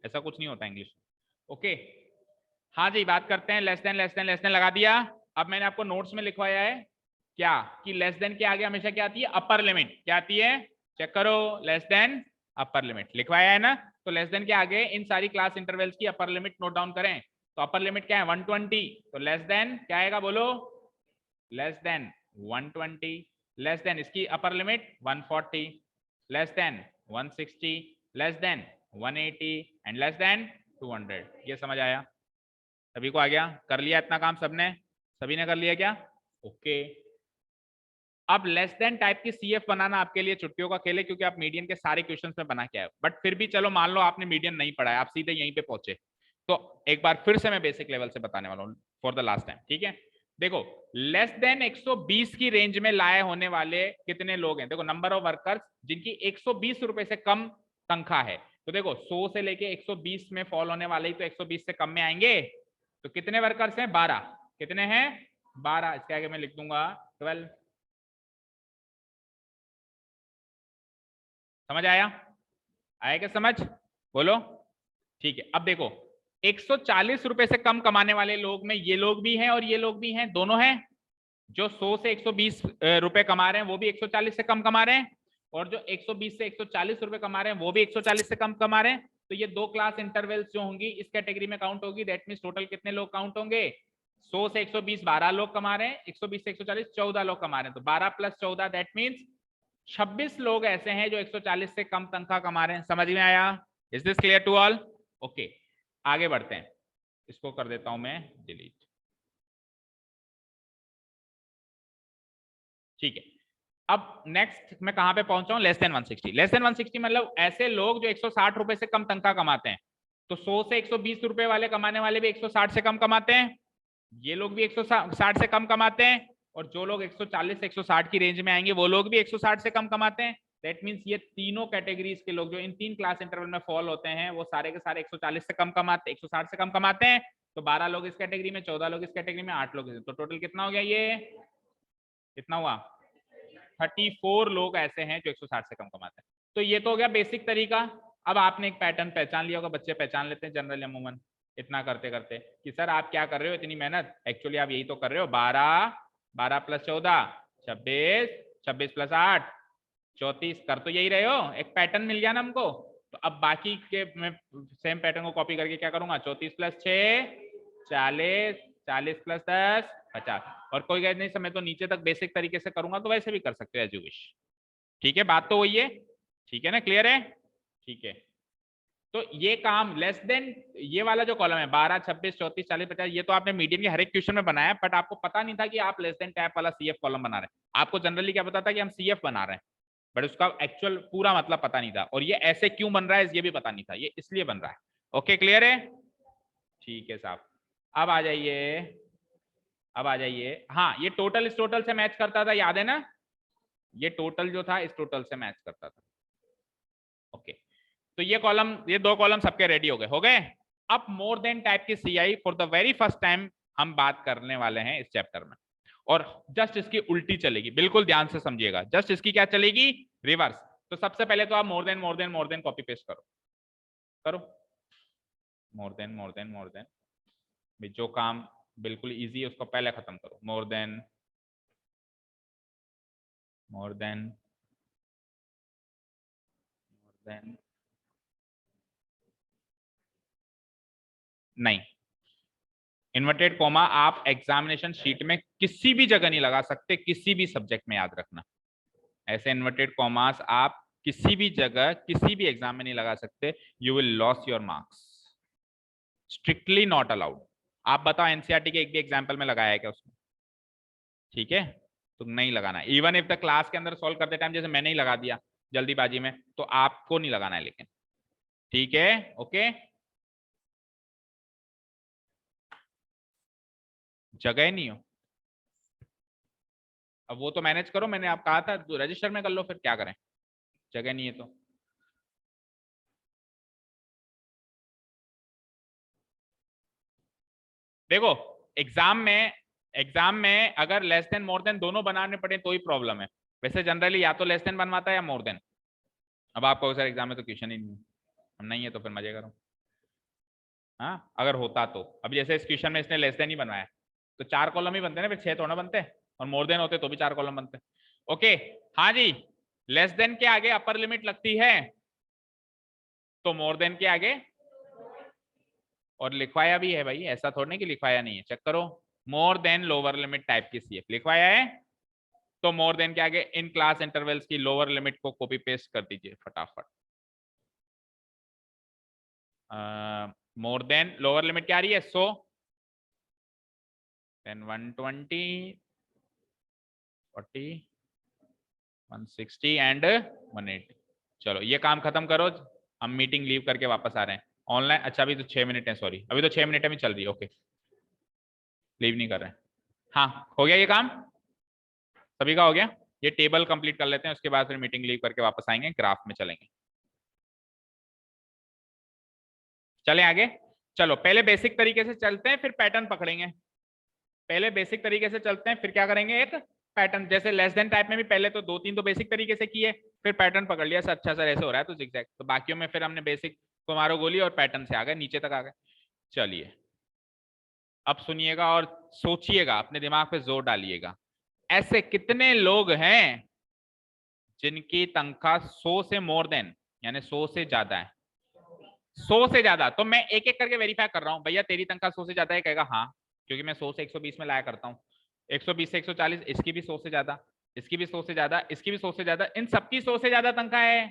ऐसा कुछ नहीं होता इंग्लिश, ओके। हाँ जी, बात करते हैं less than less than less than लगा दिया। अब मैंने आपको नोट्स में लिखवाया है क्या, कि लेस देन के आगे हमेशा क्या आती है, अपर लिमिट, क्या आती है, चेक करो, लेस देन अपर लिमिट लिखवाया है ना। तो लेस देन के आगे इन सारी क्लास इंटरवल्स की अपर लिमिट नोट डाउन करें। तो अपर लिमिट क्या है, 120, तो लेस देन क्या आएगा बोलो, लेस देन 120, लेस देन इसकी upper limit 140, less than 160, less than 180 and less than 200। ये समझ आया, सभी को आ गया, कर लिया इतना काम सबने, सभी ने कर लिया क्या, ओके। अब लेस देन टाइप की CF बनाना आपके लिए छुट्टियों का खेल है, क्योंकि आप मीडियन के सारे क्वेश्चंस में बना के आए, बट फिर भी चलो मान लो आपने मीडियन नहीं पढ़ा है, आप सीधे यहीं पे पहुंचे, तो एक बार फिर से मैं बेसिक लेवल से बताने वाला हूँ फॉर द लास्ट टाइम, ठीक है। देखो लेस देन 120 की रेंज में लाए होने वाले कितने लोग हैं, देखो नंबर ऑफ वर्कर्स जिनकी 120 रुपए से कम तनख्वाह है। तो देखो 100 से लेके 120 में फॉल होने वाले ही तो 120 से कम में आएंगे। तो कितने वर्कर्स हैं, 12, कितने हैं 12, इसके आगे मैं लिख दूंगा 12। समझ आया, आया क्या समझ, बोलो, ठीक है। अब देखो 140 रुपए से कम कमाने वाले लोग में ये लोग भी हैं और ये लोग भी हैं, दोनों हैं। जो 100 से 120 रुपए कमा रहे हैं वो भी 140 से कम कमा रहे हैं, और जो 120 से 140 रुपए कमा रहे हैं वो भी 140 से कम कमा रहे हैं। तो ये दो क्लास इंटरवल्स जो होंगी इस कैटेगरी में काउंट होगी, दैट मींस टोटल कितने लोग काउंट होंगे, 100 से 120 12 लोग कमा रहे हैं, 120 से 140 14 लोग कमा रहे हैं, तो 12 प्लस 14 दैट मींस 26 लोग ऐसे हैं जो 140 से कम तनख्वाह कमा रहे हैं। समझ में आया, is this clear to all, okay. आगे बढ़ते हैं, इसको कर देता हूं मैं डिलीट, ठीक है। अब नेक्स्ट मैं कहां पे पहुंचा हूं, लेस देन 160, लेस देन 160 मतलब ऐसे लोग जो 160 रुपए से कम तनख्वाह कमाते हैं। तो 100 से 120 रुपए वाले कमाने वाले भी 160 से कम कमाते हैं, ये लोग भी 160 से कम कमाते हैं, और जो लोग 140 से 160 की रेंज में आएंगे वो लोग भी 160 से कम कमाते हैं। दैट मींस ये तीनों कैटेगरीज के लोग जो इन तीन क्लास इंटरवल में फॉल होते हैं वो सारे के सारे 140 से कम कमाते, 160 से कम कमाते हैं। तो 12 लोग इस कैटेगरी में, 14 लोग इस कैटेगरी में, 8 लोग इस, तो टोटल कितना हो गया, ये कितना हुआ, 34 लोग ऐसे हैं जो 160 से कम कमाते हैं। तो ये तो हो गया बेसिक तरीका। अब आपने एक पैटर्न पहचान लिया होगा, बच्चे पहचान लेते हैं जनरल अमूमन इतना करते करते कि सर आप क्या कर रहे हो इतनी मेहनत, एक्चुअली आप यही तो कर रहे हो, 12 12 प्लस 14 26, 26 प्लस 8 34, कर तो यही रहे हो, एक पैटर्न मिल गया ना हमको। तो अब बाकी के मैं सेम पैटर्न को कॉपी करके क्या करूंगा, 34 प्लस 6 40, 40 प्लस 10 50, और कोई गैर नहीं समय तो नीचे तक बेसिक तरीके से करूंगा, तो वैसे भी कर सकते हो एज यू विश, ठीक है, बात तो वही है, ठीक है ना, क्लियर है, ठीक है। तो ये काम लेस देन, ये वाला जो कॉलम है 12, 26, 34, 40, 50, ये तो आपने मीडियन के हर एक क्वेश्चन में बनाया, बट आपको पता नहीं था कि आप लेस देन टैप वाला सीएफ कॉलम बना रहे हैं। आपको जनरली क्या पता था कि हम सीएफ बना रहे हैं, बट उसका एक्चुअल पूरा मतलब पता नहीं था, और ये ऐसे क्यों बन रहा है ये भी पता नहीं था, ये इसलिए बन रहा है। ओके, क्लियर है? ठीक है साहब, अब आ जाइए, अब आ जाइए। हाँ, ये टोटल इस टोटल से मैच करता था, याद है ना? ये टोटल जो था इस टोटल से मैच करता था। ओके, तो ये कॉलम, ये दो कॉलम सबके रेडी हो गए, हो गए। अब मोर देन टाइप की CI for the very first time हम बात करने वाले हैं इस चैप्टर में, और जस्ट इसकी उल्टी चलेगी, बिल्कुल ध्यान से समझिएगा, जस्ट इसकी क्या चलेगी? रिवर्स। तो सबसे पहले तो आप more than more than more than copy paste करो, करो more than more than more than, जो काम बिल्कुल इजी है उसको पहले खत्म करो। More than more than more than, नहीं, इन्वर्टेड कॉमा आप एग्जामिनेशन शीट में किसी भी जगह नहीं लगा सकते, किसी भी सब्जेक्ट में, याद रखना। ऐसे इन्वर्टेड कॉमास आप किसी भी जगह किसी भी एग्जाम में नहीं लगा सकते, you will loss your marks, strictly not allowed. आप बताओ एनसीईआरटी के एक भी एग्जाम्पल में लगाया है क्या उसमें? ठीक है, तो नहीं लगाना। इवन इफ द क्लास के अंदर सॉल्व करते टाइम जैसे मैंने ही लगा दिया जल्दीबाजी में, तो आपको नहीं लगाना है, लेकिन ठीक है। ओके, जगह नहीं हो, अब वो तो मैनेज करो, मैंने आप कहा था रजिस्टर में कर लो, फिर क्या करें, जगह नहीं है तो। देखो, एग्जाम में अगर लेस देन मोर देन दोनों बनाने पड़े तो ही प्रॉब्लम है, वैसे जनरली या तो लेस देन बनवाता है या मोर देन। अब आपको सर एग्जाम में तो क्वेश्चन ही नहीं है, हम नहीं है तो फिर मजे करो। हाँ, अगर होता तो, अभी जैसे इस क्वेश्चन में इसने लेस देन ही बनवाया, तो 4 कॉलम ही बनते ना, फिर 6 थोड़ा बनते, और मोर देन होते तो भी 4 कॉलम बनते। ओके, हाँ जी, लेस देन के आगे अपर लिमिट लगती है, तो मोर देन के आगे, और लिखवाया भी है भाई, ऐसा थोड़ा नहीं कि लिखवाया नहीं है, चेक करो। More than lower limit type की सीएफ लिखवाया है, तो मोर देन के आगे इन क्लास इंटरवल्स की लोअर लिमिट को कॉपी पेस्ट कर दीजिए फटाफट। मोर देन लोअर लिमिट क्या आ रही है? 100, देन 120, 40, 160 एंड 180। चलो ये काम खत्म करो, हम मीटिंग लीव करके वापस आ रहे हैं ऑनलाइन। अच्छा, अभी तो 6 मिनट है, सॉरी, अभी तो 6 मिनट में चल रही है। ओके, लीव नहीं कर रहे हैं। हाँ, हो गया ये काम, सभी का हो गया। ये टेबल कंप्लीट कर लेते हैं, उसके बाद फिर मीटिंग लीव करके वापस आएंगे, ग्राफ में चलेंगे। चलें आगे, चलो पहले बेसिक तरीके से चलते हैं, फिर पैटर्न पकड़ेंगे। पहले बेसिक तरीके से चलते हैं, फिर क्या करेंगे, एक पैटर्न। जैसे लेस देन टाइप में भी पहले तो 2-3 तो बेसिक तरीके से किए, फिर पैटर्न पकड़ लिया, सर अच्छा सर ऐसे हो रहा है तो जिगजैग, तो बाकियों में फिर हमने बेसिक को मारो गोली और पैटर्न से आ गए, नीचे तक आ गए। चलिए अब सुनिएगा और सोचिएगा, अपने दिमाग पे जोर डालिएगा। ऐसे कितने लोग हैं जिनकी तनख्वाह 100 से मोर देन, यानी 100 से ज्यादा है? 100 से ज्यादा, तो मैं एक एक करके वेरीफाई कर रहा हूं, भैया तेरी तनख्वाह 100 से ज्यादा है, कहेगा हाँ, क्योंकि मैं 100 से 120 में लाया करता हूँ, 120 से 140, इसकी भी 100 से ज्यादा, इसकी भी 100 से ज्यादा, इसकी भी 100 से ज्यादा, इन सबकी 100 से ज्यादा तनख्वाह है,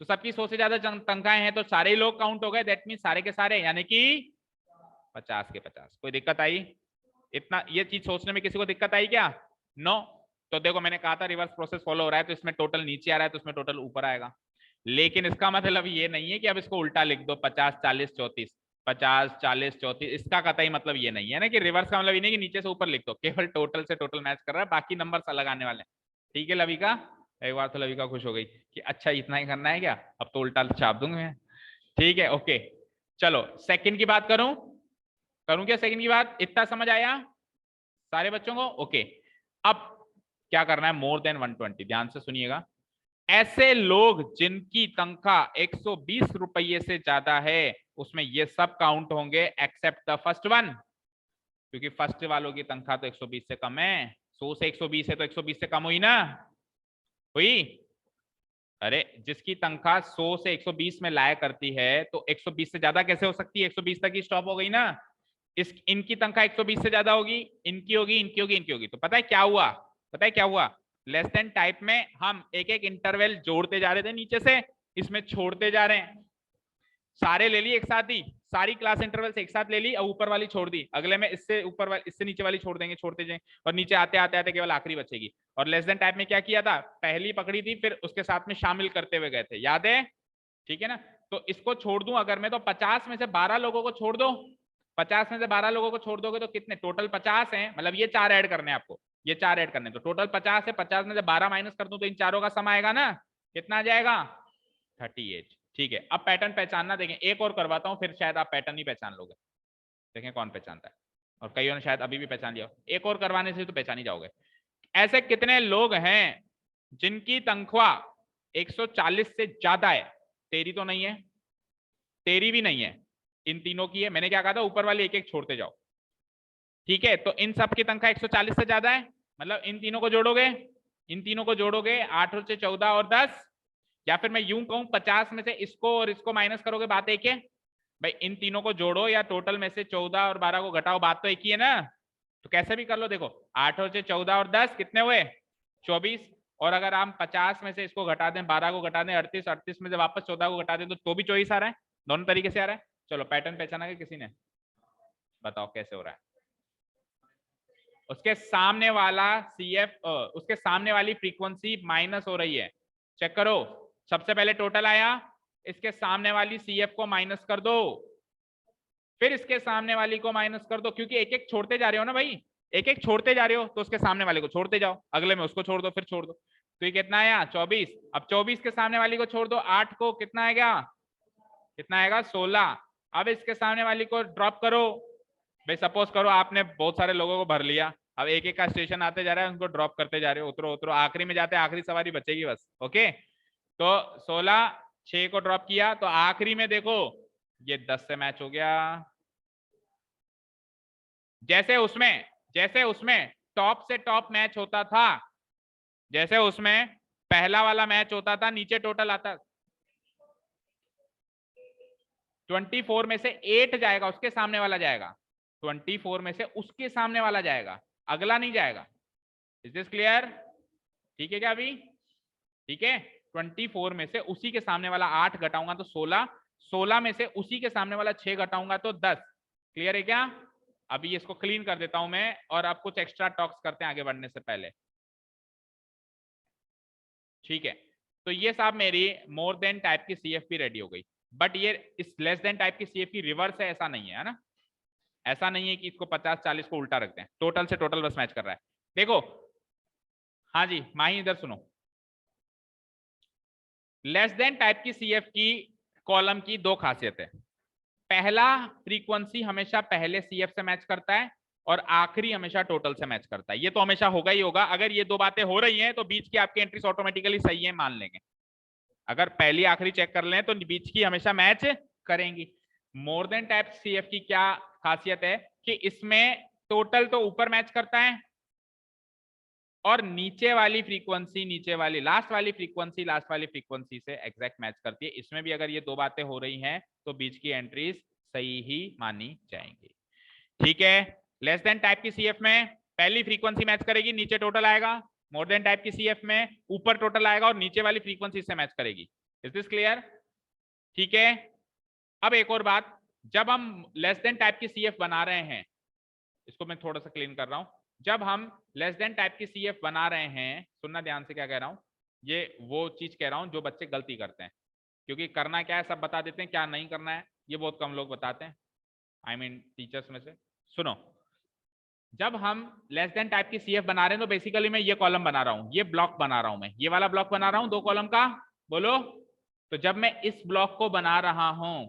तो सबकी 100 से ज्यादा तनख्वाहें हैं, तो सारे ही लोग काउंट हो गए, दैट मीन सारे के सारे, यानी कि 50 के 50। कोई दिक्कत आई? इतना ये चीज सोचने में किसी को दिक्कत आई क्या? नो। तो देखो मैंने कहा था रिवर्स प्रोसेस फॉलो हो रहा है, तो इसमें टोटल नीचे आ रहा है, तो इसमें टोटल ऊपर आएगा। लेकिन इसका मतलब ये नहीं है कि अब इसको उल्टा लिख दो, 50 40 34, 50 40 34, इसका कतई मतलब ये नहीं है ना कि रिवर्स का मतलब ये नहीं कि नीचे से ऊपर लिख दो, केवल टोटल से टोटल मैच कर रहा है, बाकी नंबर अलग आने वाले हैं। ठीक है लविका, एक बार तो लविका खुश हो गई कि अच्छा इतना ही करना है क्या, अब तो उल्टा छाप दूंगा मैं। ठीक है, ओके। चलो सेकंड की बात करूं, करूं क्या सेकंड की बात? इतना समझ आया सारे बच्चों को? ओके, अब क्या करना है, मोर देन 120, ध्यान से सुनिएगा। ऐसे लोग जिनकी तनख्वाह 120 रुपये से ज्यादा है, उसमें ये सब काउंट होंगे एक्सेप्ट द फर्स्ट वन, क्योंकि फर्स्ट वालों की तनख्वाह तो 120 से कम है, 100 से 120 है तो 120 से कम हुई ना, हुई? अरे जिसकी तनख्वाह 100 से 120 में लाया करती है, तो 120 से ज्यादा कैसे हो सकती है? 120 तक ही स्टॉप हो गई ना। इस इनकी तनख्वाह 120 से ज्यादा होगी, इनकी होगी, इनकी होगी, इनकी होगी, तो पता है क्या हुआ? पता है क्या हुआ? लेस देन टाइप में हम एक एक इंटरवल जोड़ते जा रहे थे नीचे से, इसमें छोड़ते जा रहे हैं। सारे ले ली एक साथ ही, सारी क्लास इंटरवल्स एक साथ ले ली और ऊपर वाली छोड़ दी, अगले में इससे ऊपर वाली इससे नीचे वाली छोड़ देंगे, छोड़ते जाएंगे और नीचे आते आते आते केवल आखिरी बचेगी। और लेस देन टाइप में क्या किया था, पहली पकड़ी थी फिर उसके साथ में शामिल करते हुए गए थे, याद है? ठीक है ना। तो इसको छोड़ दूं अगर मैं, तो 50 में से 12 लोगों को छोड़ दो, 50 में से 12 लोगों को छोड़ दोगे तो कितने टोटल 50 है, मतलब ये 4 ऐड करने हैं आपको, ये 4 ऐड करने, तो टोटल 50 है, 50 में से 12 माइनस कर दूं तो इन चारों का सम आएगा ना, कितना आ जाएगा 38। ठीक है, अब पैटर्न पहचानना, देखें एक और करवाता हूं फिर शायद आप पैटर्न ही पहचान लोगे, देखें कौन पहचानता है, और कईयों ने शायद अभी भी पहचान लिया, एक और करवाने से तो पहचान ही जाओगे। ऐसे कितने लोग हैं जिनकी तनख्वाह 140 से ज्यादा है, तेरी तो नहीं है, तेरी भी नहीं है, इन तीनों की है, मैंने क्या कहा था ऊपर वाले एक एक छोड़ते जाओ, ठीक है। तो इन सब की तनख्वाह 140 से ज्यादा है, मतलब इन तीनों को जोड़ोगे, इन तीनों को जोड़ोगे 8 और 14 और 10, या फिर मैं यूं कहूं 50 में से इसको और इसको माइनस करोगे, बात एक है भाई, इन तीनों को जोड़ो या टोटल में से 14 और 12 को घटाओ, बात तो एक ही है ना। तो कैसे भी कर लो, देखो 8 और 14 और 10 कितने हुए 24, और अगर हम 50 में से इसको घटा दें 12 को घटा दें 38, 38 में से वापस 14 को घटा दें तो भी 24 आ रहा है, दोनों तरीके से आ रहा है। चलो पैटर्न पहचाना कि किसी ने, बताओ कैसे हो रहा है। उसके सामने वाला CF, उसके सामने वाली फ्रीक्वेंसी माइनस हो रही है, चेक करो, सबसे पहले टोटल आया, इसके सामने वाली CF को माइनस कर दो, फिर इसके सामने वाली को माइनस कर दो, क्योंकि एक एक छोड़ते जा रहे हो ना भाई, एक एक छोड़ते जा रहे हो तो उसके सामने वाले को छोड़ते जाओ, अगले में उसको छोड़ दो, फिर छोड़ दो, तो ये कितना आया 24, अब 24 के सामने वाली को छोड़ दो, 8 को कितना आएगा, कितना आएगा 16, अब इसके सामने वाली को ड्रॉप करो, भाई सपोज करो आपने बहुत सारे लोगों को भर लिया, अब एक एक का स्टेशन आते जा रहा है, उनको ड्रॉप करते जा रहे हो, उतरो उतरो, आखिरी में जाते आखिरी सवारी बचेगी बस, ओके। तो 16, 6 को ड्रॉप किया तो आखिरी में देखो ये 10 से मैच हो गया, जैसे उसमें टॉप से टॉप मैच होता था, जैसे उसमें पहला वाला मैच होता था, नीचे टोटल आता 24 में से 8 जाएगा, उसके सामने वाला जाएगा, 24 में से उसके सामने वाला जाएगा, अगला नहीं जाएगा। Is this clear? ठीक है क्या अभी? ठीक है, 24 में से उसी के सामने वाला 8 घटाऊंगा तो 16, 16 में से उसी के सामने वाला 6 घटाऊंगा तो 10। क्लियर है क्या? अभी इसको क्लीन कर देता हूं मैं, और अब कुछ एक्स्ट्रा टॉक्स करते हैं आगे बढ़ने से पहले, ठीक है। तो ये साहब मेरी मोर देन टाइप की CFP रेडी हो गई, बट ये इस लेस देन टाइप की CFP रिवर्स है, ऐसा नहीं है ना, ऐसा नहीं है कि इसको 50-40 को उल्टा रखते हैं, टोटल से टोटल बस मैच कर रहा है। देखो, हाँ जी माही इधर सुनो, लेस देन टाइप की CF की कॉलम की दो खासियत है, पहला फ्रीक्वेंसी हमेशा पहले CF से मैच करता है और आखिरी हमेशा टोटल से मैच करता है, ये तो हमेशा होगा ही होगा, अगर ये दो बातें हो रही हैं तो बीच की आपकी एंट्रीज ऑटोमेटिकली सही है मान लेंगे, अगर पहली आखिरी चेक कर लें तो बीच की हमेशा मैच करेंगी। मोर देन टाइप CF की क्या खासियत है कि इसमें टोटल तो ऊपर मैच करता है और नीचे वाली फ्रीक्वेंसी, नीचे वाली लास्ट वाली फ्रीक्वेंसी से एग्जैक्ट मैच करती है, इसमें भी अगर ये दो बातें हो रही हैं तो बीच की एंट्रीज सही ही मानी जाएंगी, ठीक है। लेस देन टाइप की CF में पहली फ्रीक्वेंसी मैच करेगी, नीचे टोटल आएगा, मोर देन टाइप की CF में ऊपर टोटल आएगा और नीचे वाली फ्रीक्वेंसी से मैच करेगी। Is this clear? ठीक है। अब एक और बात, जब हम लेस देन टाइप की CF बना रहे हैं, इसको मैं थोड़ा सा क्लीन कर रहा हूं, जब हम लेस देन टाइप की CF बना रहे हैं, सुनना ध्यान से क्या कह रहा हूं, ये वो चीज कह रहा हूं जो बच्चे गलती करते हैं, क्योंकि करना क्या है सब बता देते हैं, क्या नहीं करना है ये बहुत कम लोग बताते हैं, आई मीन टीचर्स में से। सुनो, जब हम लेस देन टाइप की CF बना रहे हैं तो बेसिकली मैं ये कॉलम बना रहा हूं, ये ब्लॉक बना रहा हूं, मैं ये वाला ब्लॉक बना रहा हूं 2 कॉलम का, बोलो। तो जब मैं इस ब्लॉक को बना रहा हूं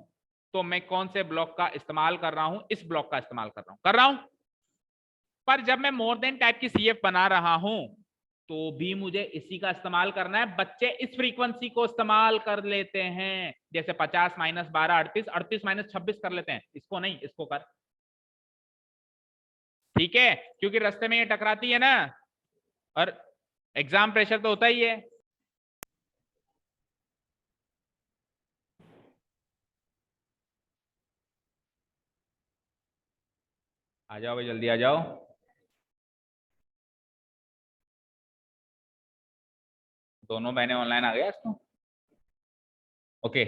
तो मैं कौन से ब्लॉक का इस्तेमाल कर रहा हूं, इस ब्लॉक का इस्तेमाल कर रहा हूं। पर जब मैं मोर देन टाइप की CF बना रहा हूं तो भी मुझे इसी का इस्तेमाल करना है, बच्चे इस फ्रीक्वेंसी को इस्तेमाल कर लेते हैं, जैसे 50 माइनस 12 38, 38 माइनस 26 कर लेते हैं, इसको नहीं इसको कर, ठीक है, क्योंकि रास्ते में ये टकराती है ना, और एग्जाम प्रेशर तो होता ही है। आ जाओ भाई जल्दी आ जाओ, दोनों बहनें ऑनलाइन आ गया इसको, ओके।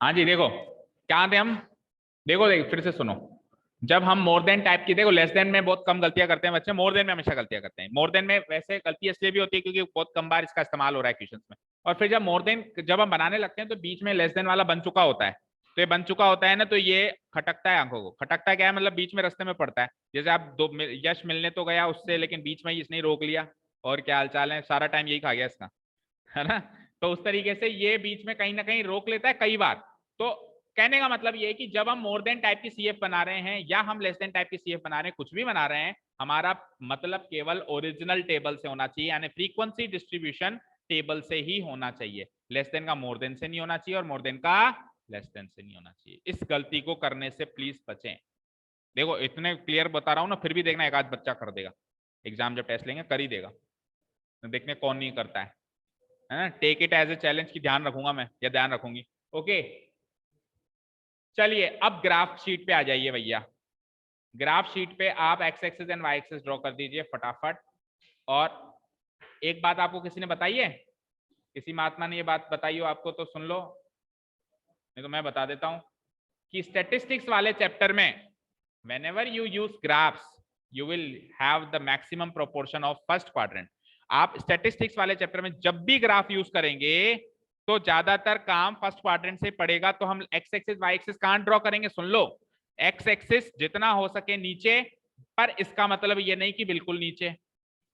हाँ जी देखो क्या थे हम, देखो फिर से सुनो। जब हम मोर देन टाइप की, देखो लेस देन में बहुत कम गलतियां करते हैं बच्चे, मोर देन में हमेशा गलतियां करते हैं। मोर देन में वैसे गलती इसलिए भी होती है क्योंकि बहुत कम बार इसका इस्तेमाल हो रहा है क्वेश्चंस में। और फिर जब मोर देन जब हम बनाने लगते हैं तो बीच में लेस देन वाला बन चुका होता है, तो ये बन चुका होता है ना, तो ये खटकता है आंखों को। खटकता क्या है मतलब बीच में रास्ते में पड़ता है। जैसे आप दो यश मिलने तो गया उससे, लेकिन बीच में ही इसने रोक लिया, और क्या हालचाल है, सारा टाइम यही खा गया इसका, है ना। तो उस तरीके से ये बीच में कहीं ना कहीं रोक लेता है कई बार। तो कहने का मतलब ये है कि जब हम मोर देन टाइप की सीएफ बना रहे हैं या हम लेस देन टाइप की सीएफ बना रहे हैं, कुछ भी बना रहे हैं, हमारा मतलब केवल ओरिजिनल टेबल से होना चाहिए, यानी फ्रीक्वेंसी डिस्ट्रीब्यूशन टेबल से ही होना चाहिए। लेस देन का मोर देन से नहीं होना चाहिए और मोर देन का लेस देन से नहीं होना चाहिए। इस गलती को करने से प्लीज बचें। देखो इतने क्लियर बता रहा हूं ना, फिर भी देखना एक आध बच्चा कर देगा, एग्जाम जब टेस्ट लेंगे कर ही देगा, देखने कौन नहीं करता है ना। Take it as a challenge की ध्यान रखूंगा मैं, या ध्यान रखूंगी। ओके चलिए अब ग्राफ शीट पे आ जाइए भैया। ग्राफ शीट पे आप X axis and Y axis draw कर दीजिए फटाफट। और एक बात आपको किसी ने बताई है, किसी महात्मा ने ये बात बताई हो आपको तो सुन लो, नहीं तो मैं बता देता हूं कि स्टैटिस्टिक्स वाले चैप्टर में whenever you use graphs you will have the maximum proportion of first quadrant। आप स्टैटिस्टिक्स वाले चैप्टर में जब भी ग्राफ यूज करेंगे तो ज्यादातर काम फर्स्ट क्वाड्रेंट से पड़ेगा। तो हम एक्स एक्सिस वाई एक्सिस कहां ड्रॉ करेंगे, सुन लो, एक्स एक्सिस जितना हो सके नीचे, पर इसका मतलब ये नहीं कि बिल्कुल नीचे,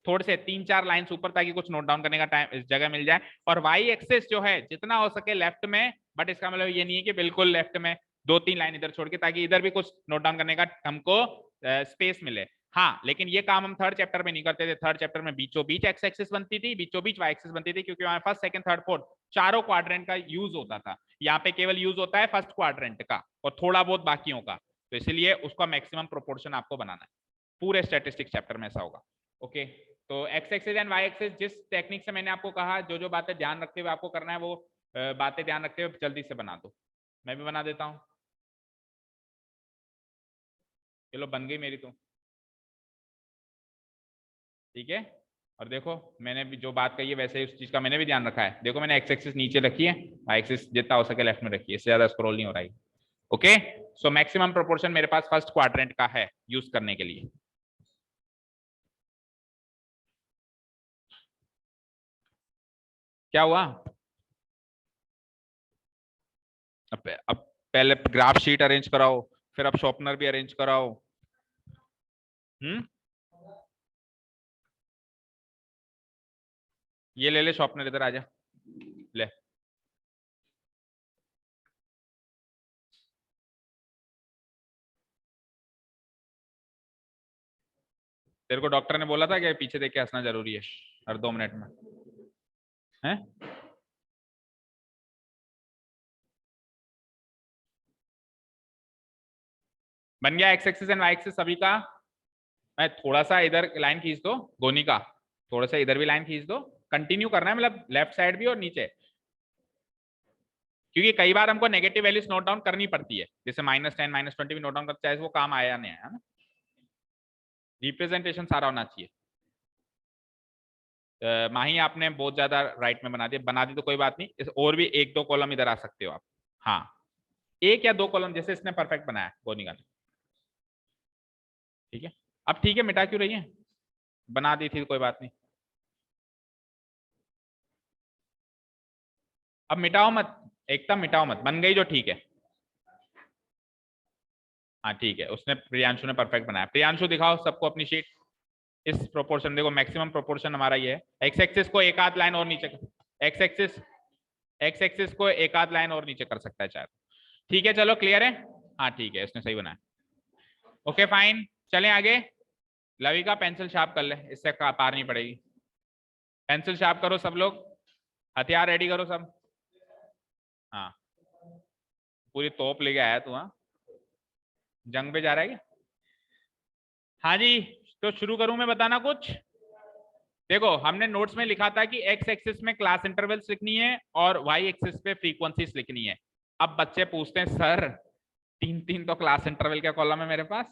थोड़े से 3-4 लाइंस ऊपर, ताकि कुछ नोट डाउन करने का टाइम इस जगह मिल जाए। और वाई एक्सिस जो है जितना हो सके लेफ्ट में, बट इसका मतलब ये नहीं है कि बिल्कुल लेफ्ट में, 2-3 लाइन इधर छोड़ के, ताकि इधर भी कुछ नोट डाउन करने का हमको स्पेस मिले। हाँ लेकिन ये काम हम थर्ड चैप्टर में नहीं करते थे। थर्ड चैप्टर में बीचों बीच एक्स एक्सिस बनती थी, बीचों बीच वाई एक्सिस बनती थी, क्योंकि वहां फर्स्ट सेकंड थर्ड फोर्थ चारों क्वाड्रेंट का यूज होता था। यहाँ पे केवल यूज होता है फर्स्ट क्वाड्रेंट का और थोड़ा बहुत बाकियों का, तो इसलिए उसका मैक्सिमम प्रोपोर्शन आपको बनाना है। पूरे स्टैटिस्टिक्स चैप्टर में ऐसा होगा। ओके तो X axis and Y axis जिस टेक्निक से मैंने आपको कहा, जो जो बातें ध्यान रखते हुए आपको करना है, वो बातें ध्यान रखते हुए जल्दी से बना दो। मैं भी बना देता हूँ, चलो बन गई मेरी तो, ठीक है। और देखो मैंने भी जो बात कही है वैसे उस चीज का मैंने भी ध्यान रखा है। देखो मैंने एक्स एक्सिस नीचे रखी है, वाई एक्सिस जितना हो सके लेफ्ट में रखी है, इससे ज्यादा स्क्रॉल नहीं हो रहा है। ओके सो मैक्सिमम प्रोपोर्शन मेरे पास फर्स्ट क्वाड्रेंट का है यूज करने के लिए। क्या हुआ, अब पहले ग्राफ शीट अरेंज कराओ, फिर अब शॉर्पनर भी अरेंज कराओ। हम्म, ये ले ले शॉर्पनर, इधर आजा, ले। तेरे को डॉक्टर ने बोला था कि पीछे देख के हंसना जरूरी है हर 2 मिनट में, है? बन गया X axis and Y axis सभी का। मैं थोड़ा सा इधर लाइन खींच दो गोनी का, थोड़ा सा इधर भी लाइन खींच दो, कंटिन्यू करना है मतलब लेफ्ट साइड भी और नीचे, क्योंकि कई बार हमको नेगेटिव वैल्यूज नोट डाउन करनी पड़ती है, जैसे -10 -20 भी नोट डाउन करते, चाहे वो काम आया नहीं आया ना, रिप्रेजेंटेशन सारा होना चाहिए। माही आपने बहुत ज्यादा राइट में बना दी तो कोई बात नहीं, और भी 1-2 कॉलम इधर आ सकते हो आप। हाँ 1 या 2 कॉलम जैसे इसने परफेक्ट बनाया गोनी का, ठीक है। अब ठीक है, मिटा क्यों रही है, बना दी थी तो कोई बात नहीं, अब मिटाओ मत, एकदम मिटाओ मत, बन गई जो ठीक है। हाँ ठीक है, उसने प्रियांशु ने परफेक्ट बनाया। प्रियांशु दिखाओ सबको अपनी शीट, इस प्रोपोर्शन देखो, मैक्सिमम प्रोपोर्शन हमारा ये है। एक्स एक्सिस को एक आध लाइन और नीचे, एक्स एक्सिस एक्स एक्सिस को एक आध लाइन और नीचे कर सकता है शायद, ठीक है। चलो क्लियर है, हाँ ठीक है, उसने सही बनाया। ओके फाइन, चलें आगे। लवी का पेंसिल शार्प कर ले, इससे पार नहीं पड़ेगी। पेंसिल शार्प करो सब लोग, हथियार रेडी करो सब। हाँ पूरी तोप लेके आया तू, हाँ जंग पे जा रहा है क्या? हाँ जी, तो शुरू करूं मैं बताना कुछ। देखो हमने नोट्स में लिखा था कि एक्स एक्सिस में क्लास इंटरवल्स लिखनी है और वाई एक्सिस पे फ्रीक्वेंसीज लिखनी है। अब बच्चे पूछते हैं सर 3-3 तो क्लास इंटरवल के कॉलम है मेरे पास,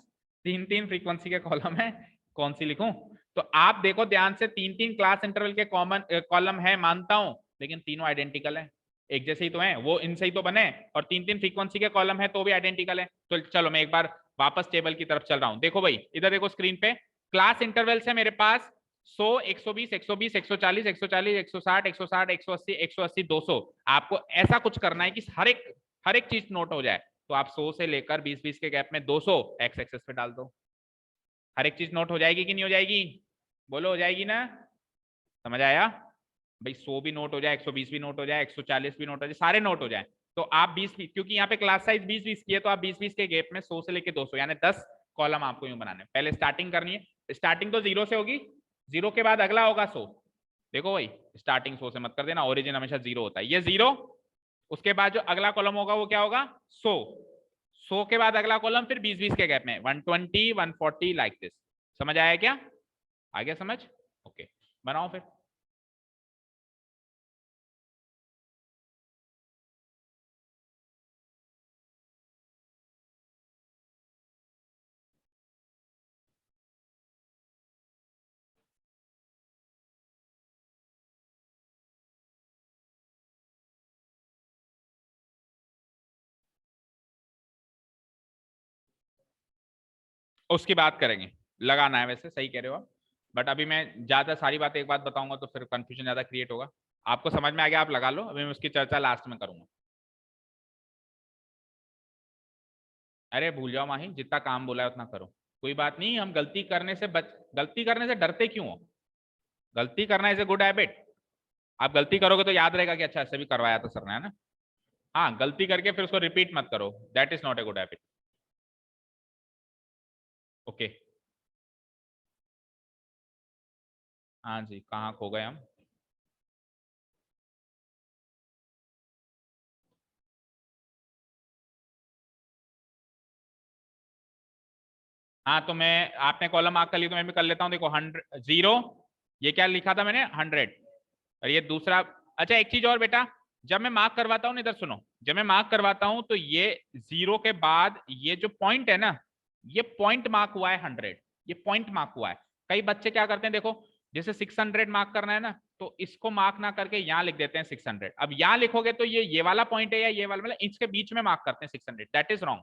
3-3 फ्रीक्वेंसी के कॉलम है, कौन सी लिखूं? तो आप देखो ध्यान से, 3-3 क्लास इंटरवल के कॉमन कॉलम है मानता हूं, लेकिन तीनों आइडेंटिकल है। एक जैसे ही तो हैं वो, इनसे ही तो बने, और तीन तीन फ्रीक्वेंसी के कॉलम है तो भी आइडेंटिकल है। तो चलो मैं एक बार वापस टेबल की तरफ चल रहा हूं। देखो भाई इधर देखो स्क्रीन पे, क्लास इंटरवल्स है मेरे पास 100, 120, 120, 140, 140, 160, 160, 180, 180, 200। आपको ऐसा कुछ करना है कि हर एक चीज नोट हो जाए। तो आप 100 से लेकर 20-20 के गैप में 200 एक्स एक्सेस पे डाल दो, हर एक चीज नोट हो जाएगी कि नहीं हो जाएगी? बोलो हो जाएगी ना? समझ आया? भाई 100 भी नोट हो जाए, 120 भी नोट हो जाए, 140 भी नोट हो जाए, सारे नोट हो जाए। तो आप 20, क्योंकि यहाँ पे क्लास साइज 20-20 की है, तो आप 20-20 के गैप में 100 से लेके 200 यानी 10 कॉलम आपको यूं बनाने। पहले स्टार्टिंग करनी है, स्टार्टिंग तो 0 से होगी, 0 के बाद अगला होगा 100। देखो भाई स्टार्टिंग 100 से मत कर देना, ओरिजिन हमेशा 0 होता है, ये 0। उसके बाद जो अगला कॉलम होगा वो क्या होगा? 100। 100 के बाद अगला कॉलम फिर 20-20 के गैप में 120, 140 लाइक दिस। समझ आया क्या? आ गया समझ? ओके बनाओ फिर। उसकी बात करेंगे, लगाना है वैसे, सही कह रहे हो आप। बट अभी मैं ज्यादा सारी बातें एक बात बताऊंगा तो फिर कंफ्यूजन ज्यादा क्रिएट होगा। आपको समझ में आ गया, आप लगा लो, अभी मैं उसकी चर्चा लास्ट में करूंगा। अरे भूल जाओ माही, जितना काम बोला है उतना करो, कोई बात नहीं। हम गलती करने से डरते क्यों हो? गलती करना इज ए गुड हैबिट। आप गलती करोगे तो याद रहेगा कि अच्छा ऐसे भी करवाया था सर ने, है ना? हाँ, गलती करके फिर उसको रिपीट मत करो, that is not a good habit. Okay. हाँ जी, कहाँ खो गए हम? हाँ तो मैं, आपने कॉलम मार्क कर ली तो मैं भी कर लेता हूँ। देखो 100, 0, ये क्या लिखा था मैंने? 100। और ये दूसरा। अच्छा एक चीज और बेटा, जब मैं मार्क करवाता हूँ, इधर सुनो, जब मैं मार्क करवाता हूँ तो ये 0 के बाद ये जो पॉइंट है ना, ये पॉइंट मार्क हुआ है 100, ये पॉइंट मार्क हुआ है। कई बच्चे क्या करते हैं, देखो जैसे 600 मार्क करना है ना, तो इसको मार्क ना करके यहाँ लिख देते हैं 600। अब यहाँ लिखोगे तो ये वाला पॉइंट है या ये वाला, मतलब इसके बीच में मार्क करते हैं 600, दैट इज रॉन्ग।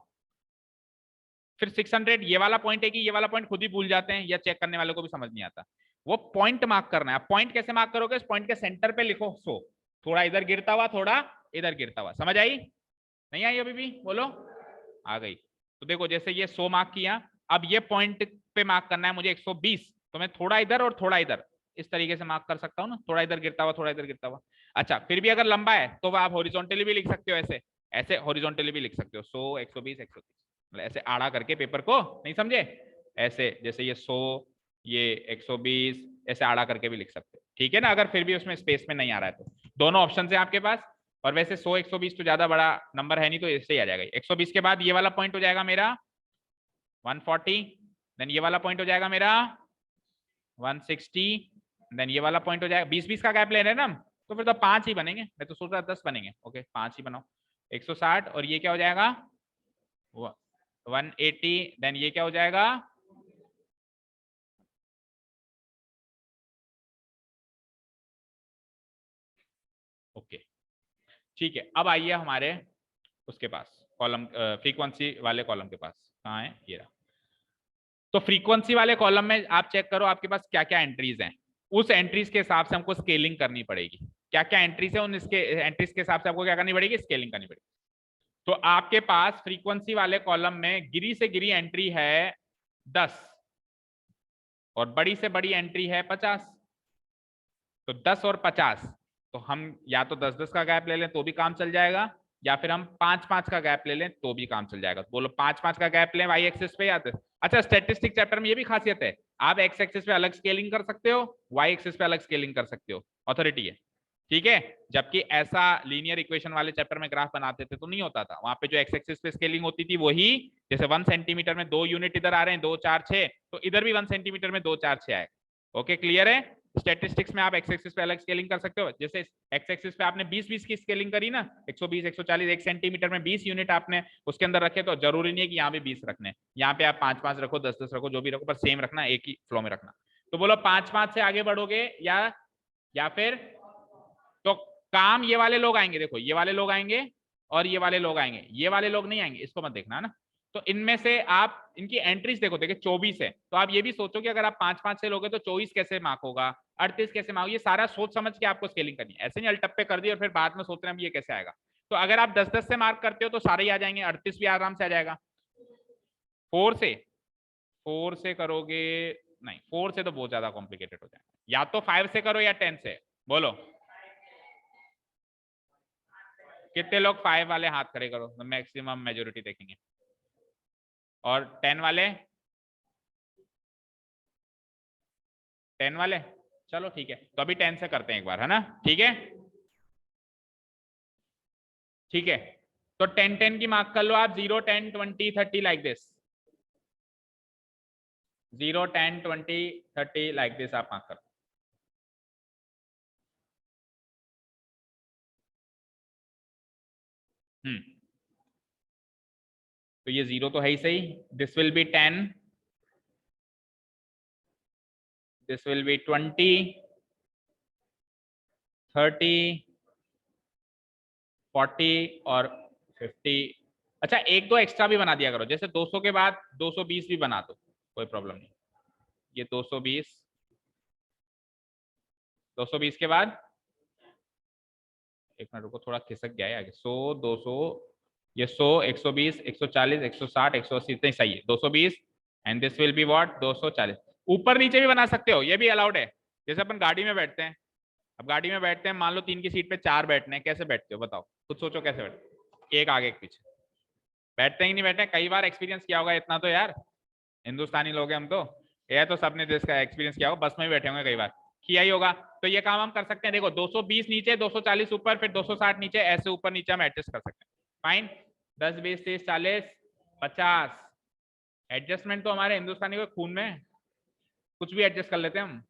फिर 600 ये वाला पॉइंट है कि ये वाला पॉइंट खुद ही भूल जाते हैं, या चेक करने वालों को भी समझ नहीं आता। वो पॉइंट मार्क करना है। पॉइंट कैसे मार्क करोगे? इस पॉइंट के सेंटर पे लिखो 100, थोड़ा इधर गिरता हुआ, थोड़ा इधर गिरता हुआ। समझ आई? नहीं आई अभी भी? बोलो। आ गई। तो देखो जैसे ये 100 मार्क किया, अब ये पॉइंट पे मार्क करना है मुझे 120, तो मैं थोड़ा इधर और थोड़ा इधर इस तरीके से मार्क कर सकता हूँ ना, थोड़ा इधर गिरता हुआ, थोड़ा इधर गिरता हुआ। अच्छा फिर भी अगर लंबा है तो आप हॉरिजॉन्टली भी लिख सकते हो, ऐसे ऐसे हॉरिजॉन्टली भी लिख सकते हो, 100, 120, 130, मतलब ऐसे आड़ा करके पेपर को, नहीं समझे? ऐसे जैसे ये 100, ये 120, ऐसे आड़ा करके भी लिख सकते हो, ठीक है ना? अगर फिर भी उसमें स्पेस में नहीं आ रहा है तो दोनों ऑप्शन है आपके पास। और वैसे 100, 120 तो ज्यादा बड़ा नंबर है नहीं, तो इससे ही आ जाएगा। 120 के बाद ये वाला पॉइंट हो जाएगा मेरा 140, देन ये वाला पॉइंट हो जाएगा मेरा 160, देन ये वाला पॉइंट हो जाएगा। 20-20 का गैप ले रहे हैं ना हम, तो फिर तो 5 ही बनेंगे, मैं तो सोच रहा 10 बनेंगे। ओके 5 ही बनाओ। 160, और ये क्या हो जाएगा? 180, देन ये क्या हो जाएगा? ओके ठीक है। अब आइए हमारे उसके पास, कॉलम फ्रीक्वेंसी वाले कॉलम के पास। कहाँ है? ये रहा। तो फ्रीक्वेंसी वाले कॉलम में आप चेक करो आपके पास क्या क्या एंट्रीज हैं। उस एंट्रीज के हिसाब से हमको स्केलिंग करनी पड़ेगी। क्या क्या एंट्रीज है, उन इसके एंट्रीज के हिसाब से आपको क्या करनी पड़ेगी? स्केलिंग करनी पड़ेगी। तो आपके पास फ्रीक्वेंसी वाले कॉलम में गिरी से गिरी एंट्री है 10, और बड़ी से बड़ी एंट्री है 50। तो 10 और 50, तो हम या तो 10-10 का गैप ले लें तो भी काम चल जाएगा, या फिर हम 5-5 का गैप ले लें तो भी काम चल जाएगा। तो बोलो 5-5 का गैप लें वाई एक्सिस पे, या तो अच्छा स्टैटिस्टिक चैप्टर में ये भी खासियत है, आप एक्स एक्सिस पे अलग स्केलिंग कर सकते हो, वाई एक्सिस पे अलग स्केलिंग कर सकते हो, अथॉरिटी है, ठीक है। जबकि ऐसा लीनियर इक्वेशन वाले चैप्टर में ग्राफ बनाते थे तो नहीं होता था, वहां पे जो एक्स एक्सिस पे स्केलिंग होती थी वही, जैसे 1 सेंटीमीटर में 2 यूनिट इधर आ रहे हैं, 2 4 6, तो इधर भी 1 सेंटीमीटर में 2 4 6 आए। ओके क्लियर है? स्टैटिस्टिक्स में आप एक्स एक्सिस पे अलग स्केलिंग कर सकते हो। जैसे एक्स एक्सिस पे आपने 20-20 की स्केलिंग करी ना, 120, 140, 1 सेंटीमीटर में 20 यूनिट आपने उसके अंदर रखे, तो जरूरी नहीं है कि यहाँ पे 20 रखने, यहाँ पे आप 5-5 रखो, 10-10 रखो, जो भी रखो, पर सेम रखना, एक ही फ्लो में रखना। तो बोलो 5-5 से आगे बढ़ोगे या फिर, तो काम ये वाले लोग आएंगे, देखो ये वाले लोग आएंगे और ये वाले लोग आएंगे, ये वाले लोग नहीं आएंगे, इसको मत देखना ना। तो इनमें से आप इनकी एंट्रीज देखो, देखिए 24 है, तो आप ये भी सोचो कि अगर आप 5-5 से लोगे तो 24 कैसे मार्क होगा, 38 कैसे मार्क, ये सारा सोच समझ के आपको स्केलिंग करनी है, ऐसे नहीं अल्टप्पे कर दी और फिर बाद में सोच रहे हैं ये कैसे आएगा। तो अगर आप 10-10 से मार्क करते हो तो सारे ही आ जाएंगे, 38 भी आराम से आ जाएगा। 4 से करोगे नहीं, 4 से तो बहुत ज्यादा कॉम्प्लिकेटेड हो जाएगा, या तो 5 से करो या 10 से, बोलो कितने लोग 5 वाले हाथ खड़े करो, तो मैक्सिमम मेजोरिटी देखेंगे। और 10 वाले, 10 वाले, चलो ठीक है, तो अभी 10 से करते हैं एक बार, है ना, ठीक है ठीक है। तो 10-10 की मार्क कर लो आप, 0 10 20 30 लाइक दिस, 0 10 20 30 लाइक दिस आप मार्क करो। तो ये 0 तो है ही सही, this will be 10, this will be 20 30 40 और 50। अच्छा एक दो एक्स्ट्रा भी बना दिया करो, जैसे 200 के बाद 220 भी बना दो, कोई प्रॉब्लम नहीं। ये 220, 220 के बाद, एक मिनट रुको थोड़ा खिसक गया है आगे, 100 200, ये 100 120 140 160 180, इतने सही है 220, and this will be what 240। ऊपर नीचे भी बना सकते हो, ये भी अलाउड है। जैसे अपन गाड़ी में बैठते हैं, अब गाड़ी में बैठते हैं, मान लो 3 की सीट पे 4 बैठने हैं, कैसे बैठते हो बताओ, खुद सोचो कैसे बैठते, एक आगे एक पीछे, बैठते ही नहीं बैठते, कई बार एक्सपीरियंस किया होगा इतना तो यार, हिंदुस्तानी लोग हैं हम तो, यह तो सबने देश का एक्सपीरियंस किया होगा, बस में भी बैठे होंगे कई बार, किया ही होगा। तो ये काम हम कर सकते हैं, देखो 220 नीचे 240 ऊपर फिर 260 नीचे, ऐसे ऊपर नीचे हम एडजस्ट कर सकते हैं, फाइन। 10 20 30 40 50, एडजस्टमेंट तो हमारे हिंदुस्तानी को खून में, कुछ भी एडजस्ट कर लेते हैं हम।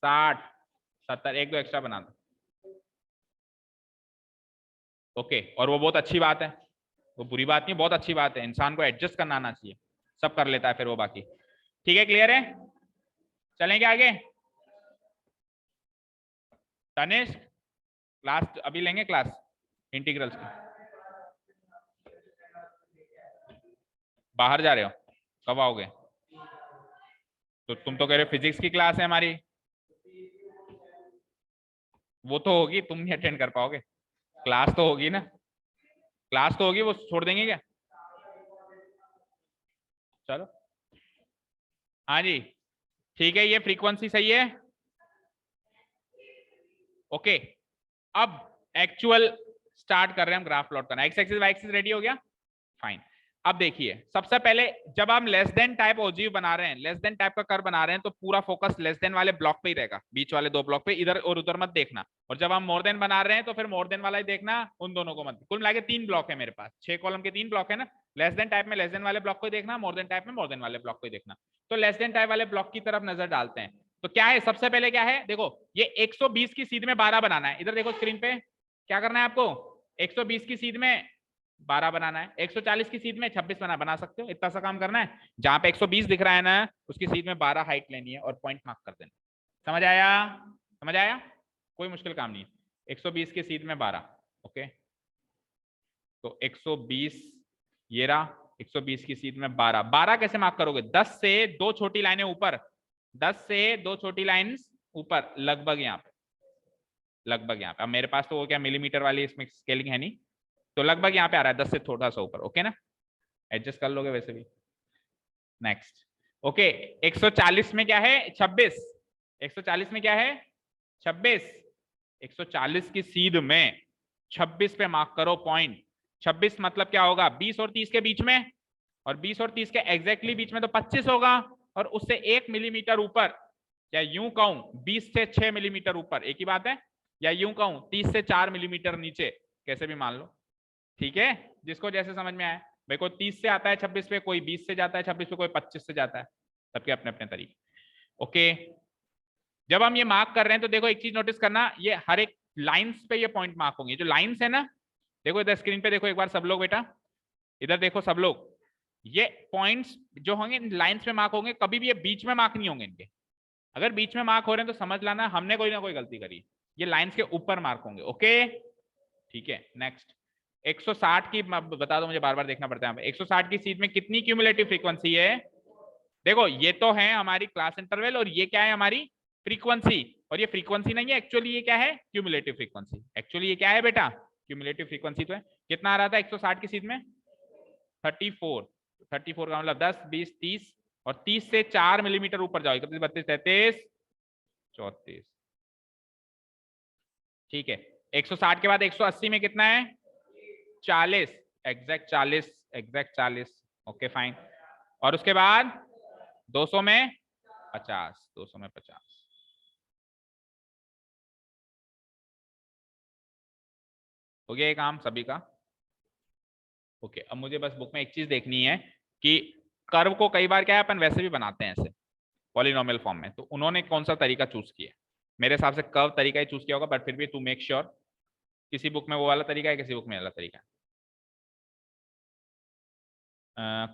60 70, एक दो एक्स्ट्रा बना दो, ओके। और वो बहुत अच्छी बात है, वो बुरी बात नहीं, बहुत अच्छी बात है, इंसान को एडजस्ट करना आना चाहिए, सब कर लेता है फिर वो बाकी। ठीक है, क्लियर है, चलेंगे आगे। तनिष्क क्लास अभी लेंगे, क्लास इंटीग्रल्स की, बाहर जा रहे हो, कब आओगे? तो तुम तो कह रहे हो फिजिक्स की क्लास है हमारी, वो तो होगी, तुम नहीं अटेंड कर पाओगे, क्लास तो होगी ना, क्लास तो होगी, वो छोड़ देंगे क्या? चलो हाँ जी, ठीक है, ये फ्रीक्वेंसी सही है, ओके। अब एक्चुअल स्टार्ट कर रहे हैं हम ग्राफ प्लॉट करना, X axis Y axis ready हो गया, फाइन। अब देखिए सबसे पहले जब हम लेस देन टाइप ओजीव बना रहे हैं, लेस देन टाइप का कर्व बना रहे हैं, तो पूरा फोकस लेस देन वाले ब्लॉक पे ही रहेगा, बीच वाले 2 ब्लॉक पे, इधर और उधर मत देखना। और जब हम मोर देन बना रहे हैं तो फिर मोर देन वाला ही देखना, उन दोनों को मत। कुल मिला के 3 ब्लॉक है मेरे पास, 6 कॉलम के 3 ब्लॉक है ना, लेस देन टाइप में लेस देन वाले ब्लॉक को ही देखना, मोर देन टाइप में मोर देन वाले ब्लॉक को ही देखना। तो लेस देन टाइप वाले ब्लॉक की तरफ नजर डालते हैं, तो क्या है सबसे पहले क्या है, देखो ये 120 की सीध में 12 बनाना है, इधर देखो स्क्रीन पे, क्या करना है आपको, 120 की सीध में 12 बनाना है, 140 की सीध में 26 बना सकते हो, इतना सा काम करना है। जहां पे 120 दिख रहा है ना, उसकी सीध में 12 हाइट लेनी है और पॉइंट मार्क कर देना, समझ आया, समझ आया, कोई मुश्किल काम नहीं है। 120 की सीध में 12, ओके, तो 120 ये रहा, 120 की सीध में 12, 12 कैसे मार्क करोगे, 10 से 2 छोटी लाइनें ऊपर, 10 से 2 छोटी लाइंस ऊपर, लगभग यहाँ पे, लगभग यहाँ पे। अब मेरे पास तो वो क्या मिलीमीटर वाली इसमें स्केलिंग है नहीं, तो लगभग यहाँ पे आ रहा है, 10 से थोड़ा सा ऊपर, ओके ना, एडजस्ट कर लोगे वैसे भी। नेक्स्ट, ओके, 140 में क्या है 26, 140 में क्या है 26, 140 की सीध में 26 पे मार्क करो पॉइंट। 26 मतलब क्या होगा, 20 और 30 के बीच में, और 20 और 30 के एग्जैक्टली बीच में तो 25 होगा, और उससे 1 मिलीमीटर ऊपर, या यूं कहूं 20 से 6 मिलीमीटर ऊपर, एक ही बात है, या यूं कहूं 30 से 4 मिलीमीटर नीचे, कैसे भी मान लो, ठीक है, जिसको जैसे समझ में आए। भाई कोई 30 से आता है 26 पे, कोई 20 से जाता है 26 पे, कोई 25 से जाता है, सबके अपने अपने तरीके, ओके। जब हम ये मार्क कर रहे हैं तो देखो एक चीज नोटिस करना, ये हर एक लाइंस पे ये पॉइंट मार्क होंगे, जो लाइंस है ना, देखो इधर स्क्रीन पे देखो एक बार सब लोग बेटा, इधर देखो सब लोग, ये पॉइंट्स जो होंगे लाइंस पे मार्क होंगे, कभी भी ये बीच में मार्क नहीं होंगे इनके। अगर बीच में मार्क हो रहे हैं तो समझ लाना हमने कोई ना कोई गलती करी, ये लाइंस के ऊपर मार्क होंगे। ओके ठीक है। नेक्स्ट 160 की बता दो मुझे, बार बार देखना पड़ता है। 160 की सीट में कितनी क्यूमुलेटिव फ्रीक्वेंसी है? देखो ये तो है हमारी क्लास इंटरवल और ये क्या है हमारी फ्रीक्वेंसी, और ये फ्रीक्वेंसी नहीं है एक्चुअली, ये क्या है क्यूमुलेटिव फ्रीक्वेंसी। एक्चुअली ये क्या है बेटा क्यूमुलेटिव फ्रीक्वेंसी तो है। कितना आ रहा था 160 की सीट में 34। 34 का मतलब 10 20 30 और 30 से 4 मिलीमीटर ऊपर जाओ 31 32 33 34। ठीक है 160 के बाद 180 में कितना है 40 एग्जैक्ट 40 एग्जैक्ट 40। Okay fine. और उसके बाद 200 में 50 200 में 50। हो गया ये काम सभी का। ओके अब मुझे बस बुक में एक चीज देखनी है कि कर्व को कई बार क्या है अपन वैसे भी बनाते हैं ऐसे पॉलिनोमियल फॉर्म में, तो उन्होंने कौन सा तरीका चूज किया? मेरे हिसाब से कर्व तरीका ही चूज किया होगा, बट फिर भी टू मेक श्योर किसी बुक में वो वाला तरीका है किसी बुक में वाला तरीका है।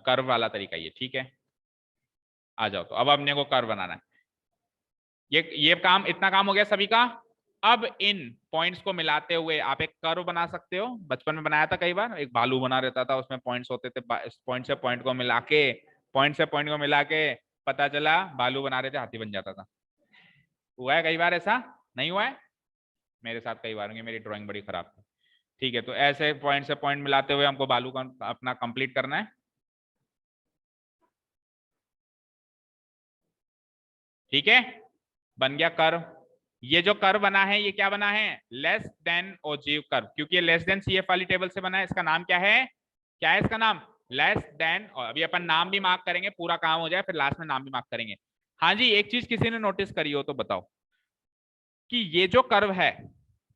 कर्व वाला तरीका ये ठीक है। आ जाओ तो अब अपने को कर्व बनाना है। ये काम इतना काम हो गया सभी का। अब इन पॉइंट्स को मिलाते हुए आप एक कर्व बना सकते हो। बचपन में बनाया था कई बार, एक भालू बना रहता था उसमें पॉइंट्स होते थे, पॉइंट से पॉइंट को मिला के पॉइंट से पॉइंट को मिला के पता चला भालू बना रहे थे हाथी बन जाता था। हुआ है कई बार ऐसा? नहीं हुआ है? मेरे साथ कई बार होंगे, मेरी ड्राइंग बड़ी खराब थी। ठीक है तो ऐसे पॉइंट से पॉइंट मिलाते हुए हमको भालू का अपना कंप्लीट करना है। ठीक है बन गया कर्व। ये जो कर्व बना है ये क्या बना है लेस देन ओजीव कर्व, क्योंकि ये लेस देन सीएफ वाली टेबल से बना है। इसका नाम क्या है इसका नाम लेस देन। और अभी अपन नाम भी मार्क करेंगे, पूरा काम हो जाए फिर लास्ट में नाम भी मार्क करेंगे। हाँ जी एक चीज किसी ने नोटिस करी हो तो बताओ कि ये जो कर्व है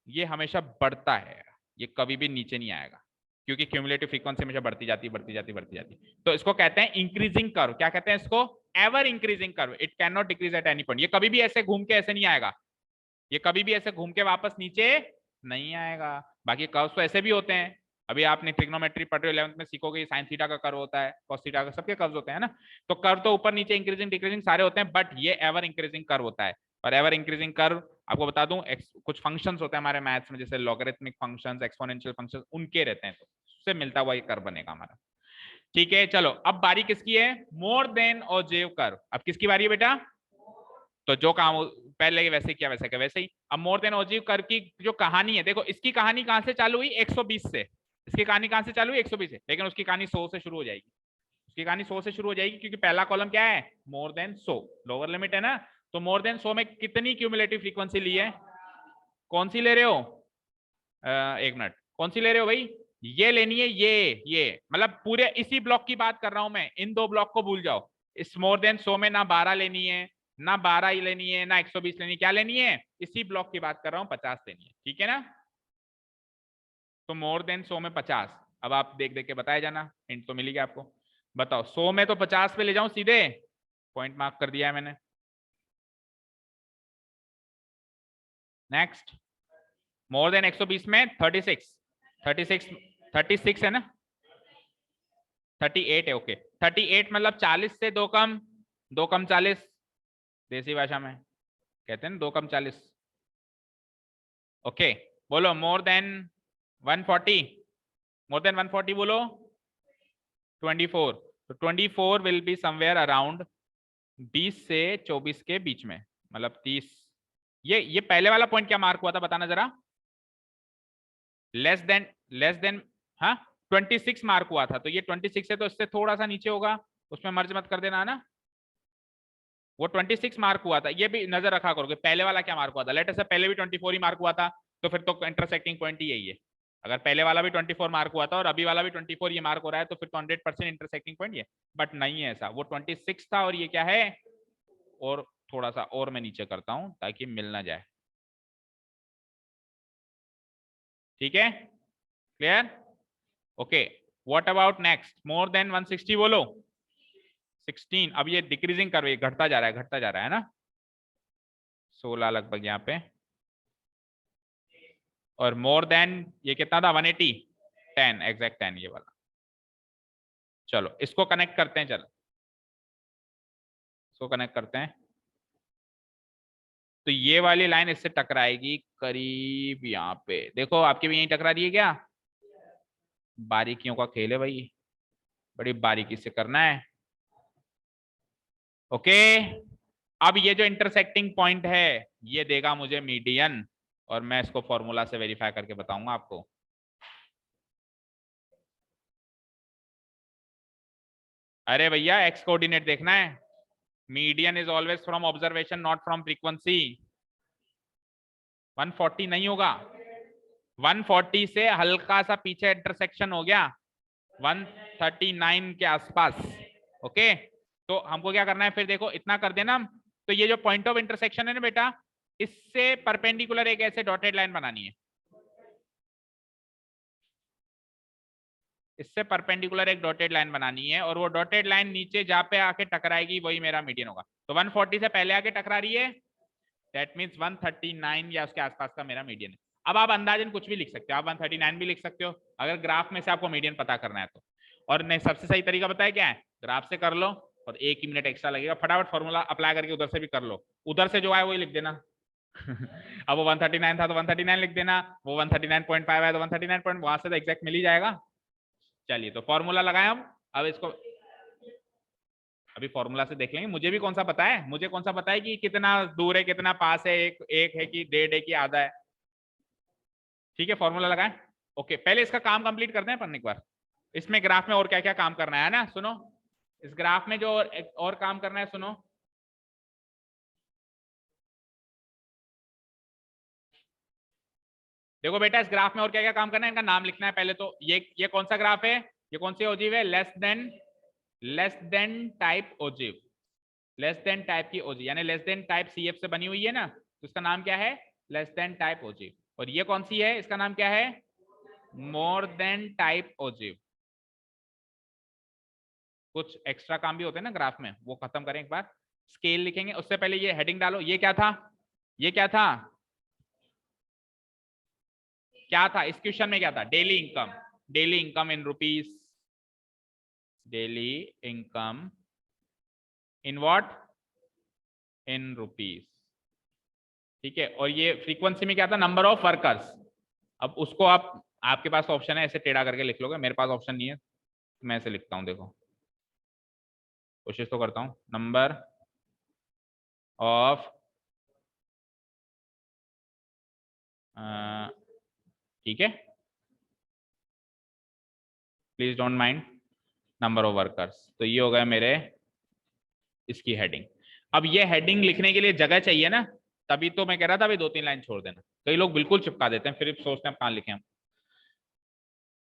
ये हमेशा बढ़ता है, ये कभी भी नीचे नहीं आएगा, क्योंकि क्यूमुलेटिव फ्रीक्वेंसी हमेशा बढ़ती जाती बढ़ती जाती बढ़ती जाती। तो इसको कहते हैं इंक्रीजिंग कर्व। क्या कहते हैं इसको? Ever increasing curve. It can not decrease at any point. ये कभी भी ऐसे घूम के ऐसे नहीं आएगा, ये कभी भी ऐसे घूम के वापस नीचे नहीं आएगा। बाकी कर्व्स तो ऐसे भी होते हैं, अभी आपने ट्रिग्नोमेट्री पढ़ रहे हो 11th में सीखोगे साइन थीटा का कर्व होता है कॉस थीटा का, सबके कर्व्स होते हैं ना। तो कर्व तो ऊपर नीचे इंक्रीजिंग डिक्रीजिंग सारे होते हैं, बट ये एवर इंक्रीजिंग कर्व होता है। और एवर इंक्रीजिंग कर्व आपको बता दूं कुछ फंक्शंस होते हैं हमारे मैथ्स में जैसे लॉगरिथमिक फंक्शंस एक्सपोनेंशियल फंक्शंस, उनके रहते हैं, तो उससे मिलता हुआ ये कर्व बनेगा हमारा। ठीक है चलो अब बारी किसकी है मोर देन ओजेव कर्व। अब किसकी बारी है बेटा? तो जो काम पहले वैसे किया वैसे क्या वैसे ही। अब मोर देन ओजीव कर्व की जो कहानी है देखो, इसकी कहानी कहां से चालू हुई 120 से। इसकी कहानी कहां से चालू हुई 120 से, लेकिन उसकी कहानी 100 से शुरू हो जाएगी। उसकी कहानी 100 से शुरू हो जाएगी क्योंकि पहला कॉलम क्या है मोर देन 100 लोअर लिमिट है ना। तो मोर देन 100 में कितनी क्यूमुलेटिव फ्रीक्वेंसी ली है? कौन सी ले रहे हो? एक मिनट, कौन सी ले रहे हो भाई? ये लेनी है ये मतलब पूरे इसी ब्लॉक की बात कर रहा हूं मैं, इन दो ब्लॉक को भूल जाओ। इस मोर देन 100 में ना 12 लेनी है ना 12 ही लेनी है ना 120 लेनी है, क्या लेनी है इसी ब्लॉक की बात कर रहा हूं 50 लेनी है। ठीक है ना? तो मोर देन 100 में 50। अब आप देख देख के बताए जाना, हिंट तो मिली गया आपको। बताओ 100 में तो 50 पे ले जाऊं सीधे, पॉइंट मार्क कर दिया है मैंने। नेक्स्ट मोर देन 120 में 36 36 36 है ना 38 है। ओके 38 मतलब 40 से दो कम 40, देसी भाषा में कहते हैं ना 2 कम 40। ओके बोलो मोर देन 140, मोर देन 140 बोलो 24। तो 24 विल बी समवेयर अराउंड 20 से 24 के बीच में, मतलब 30। ये पहले वाला पॉइंट क्या मार्क हुआ था बताना जरा? लेस देन हाँ 26 मार्क हुआ था, तो ये 26 है तो इससे थोड़ा सा नीचे होगा, उसमें मर्ज मत कर देना ना। वो 26 मार्क हुआ था, ये भी नजर रखा करोगे पहले वाला क्या मार्क हुआ था। लेट से पहले भी 24 ही मार्क हुआ था, तो फिर तो इंटरसेक्टिंग पॉइंट ही यही है। अगर पहले वाला भी 24 मार्क हुआ था और अभी वाला भी 24 ये मार्क हो रहा है तो फिर तो 100% इंटरसेक्टिंग पॉइंट ये। बट नहीं है ऐसा, वो 26 था और ये क्या है, और थोड़ा सा और मैं नीचे करता हूं ताकि मिल ना जाए। ठीक है clear? Okay what about next more than 160 बोलो 16। अब ये डिक्रीजिंग कर घटता जा रहा है घटता जा रहा है ना, 16 लगभग यहाँ पे। और मोर देन ये कितना था 180 10 एग्जैक्ट 10 ये वाला। चलो इसको कनेक्ट करते हैं, चलो इसको कनेक्ट करते हैं। तो ये वाली लाइन इससे टकराएगी करीब यहाँ पे, देखो आपकी भी यही टकरा रही है क्या? बारीकियों का खेल है भाई, बड़ी बारीकी से करना है। ओके, अब ये जो इंटरसेक्टिंग पॉइंट है ये देगा मुझे मीडियन, और मैं इसको फॉर्मूला से वेरीफाई करके बताऊंगा आपको। अरे भैया एक्स कोऑर्डिनेट देखना है, median is always from observation not from frequency. 140 नहीं होगा, 140 से हल्का सा पीछे इंटरसेक्शन हो गया 139 के आसपास। ओके, तो हमको क्या करना है फिर, देखो इतना कर देना हम। तो ये जो पॉइंट ऑफ इंटरसेक्शन है ना बेटा, इससे परपेंडिकुलर एक ऐसे डॉटेड लाइन बनानी है, इससे परपेंडिकुलर एक डॉटेड लाइन बनानी है, और वो डॉटेड लाइन नीचे जहां पे आके टकराएगी वही मेरा मीडियन होगा। तो 140 से पहले आके टकरा रही है, दैट मीन्स 139 या उसके आसपास का मेरा मीडियन है। अब आप अंदाजन कुछ भी लिख सकते हो, आप 139 भी लिख सकते हो अगर ग्राफ में से आपको मीडियन पता करना है तो। और नहीं, सबसे सही तरीका बताया क्या है, ग्राफ से कर लो और 1 ही मिनट एक्स्ट्रा लगेगा, फटाफट फॉर्मूला अप्लाई करके उधर से भी कर लो, उधर से जो है वही लिख देना। अब वो 139 था तो 139 लिख देना, वो 139.5 है तो 139 पॉइंट, वहां से तो एग्जैक्ट मिल ही जाएगा। चलिए तो फॉर्मूला लगाएं हम, अब इसको अभी फॉर्मूला से देख लेंगे, मुझे भी कौन सा पता है, मुझे कौन सा पता है कि कितना दूर है कितना पास है, एक एक है कि डेढ़ है कि आधा है। ठीक है, फॉर्मूला लगाएं। ओके, पहले इसका काम कंप्लीट करते हैं अपन एक बार, इसमें ग्राफ में और क्या क्या काम करना है ना, सुनो इस ग्राफ में जो और काम करना है सुनो। देखो बेटा, इस ग्राफ में और क्या क्या काम करना है, इनका नाम लिखना है पहले तो। ये कौन सा ग्राफ है, ये कौन सी ओजीव है, less than type ogive, less than type की ओजीव, यानी लेस देन टाइप सीएफ से बनी हुई है ना, तो इसका नाम क्या है, लेस देन टाइप ओजीव। और ये कौन सी है, इसका नाम क्या है, मोर देन टाइप ओजीव। कुछ एक्स्ट्रा काम भी होते हैं ना ग्राफ में, वो खत्म करें एक बार। स्केल लिखेंगे, उससे पहले ये हेडिंग डालो, ये क्या था, ये क्या था, क्या था इस क्वेश्चन में, क्या था, daily income, daily income in rupees, daily income in what, in rupees. ठीक है, और ये फ्रीक्वेंसी में क्या था, नंबर ऑफ वर्कर्स। अब उसको आप, आपके पास ऑप्शन है ऐसे टेढ़ा करके लिख लोगे, मेरे पास ऑप्शन नहीं है तो मैं ऐसे लिखता हूं, देखो कोशिश तो करता हूं, नंबर ऑफ, ठीक है please don't mind, number of workers. तो ये हो गया मेरे इसकी हेडिंग। अब ये हेडिंग लिखने के लिए जगह चाहिए ना, तभी तो मैं कह रहा था अभी 2-3 लाइन छोड़ देना, कई लोग बिल्कुल चिपका देते हैं फिर सोचते हैं कहाँ लिखे हम।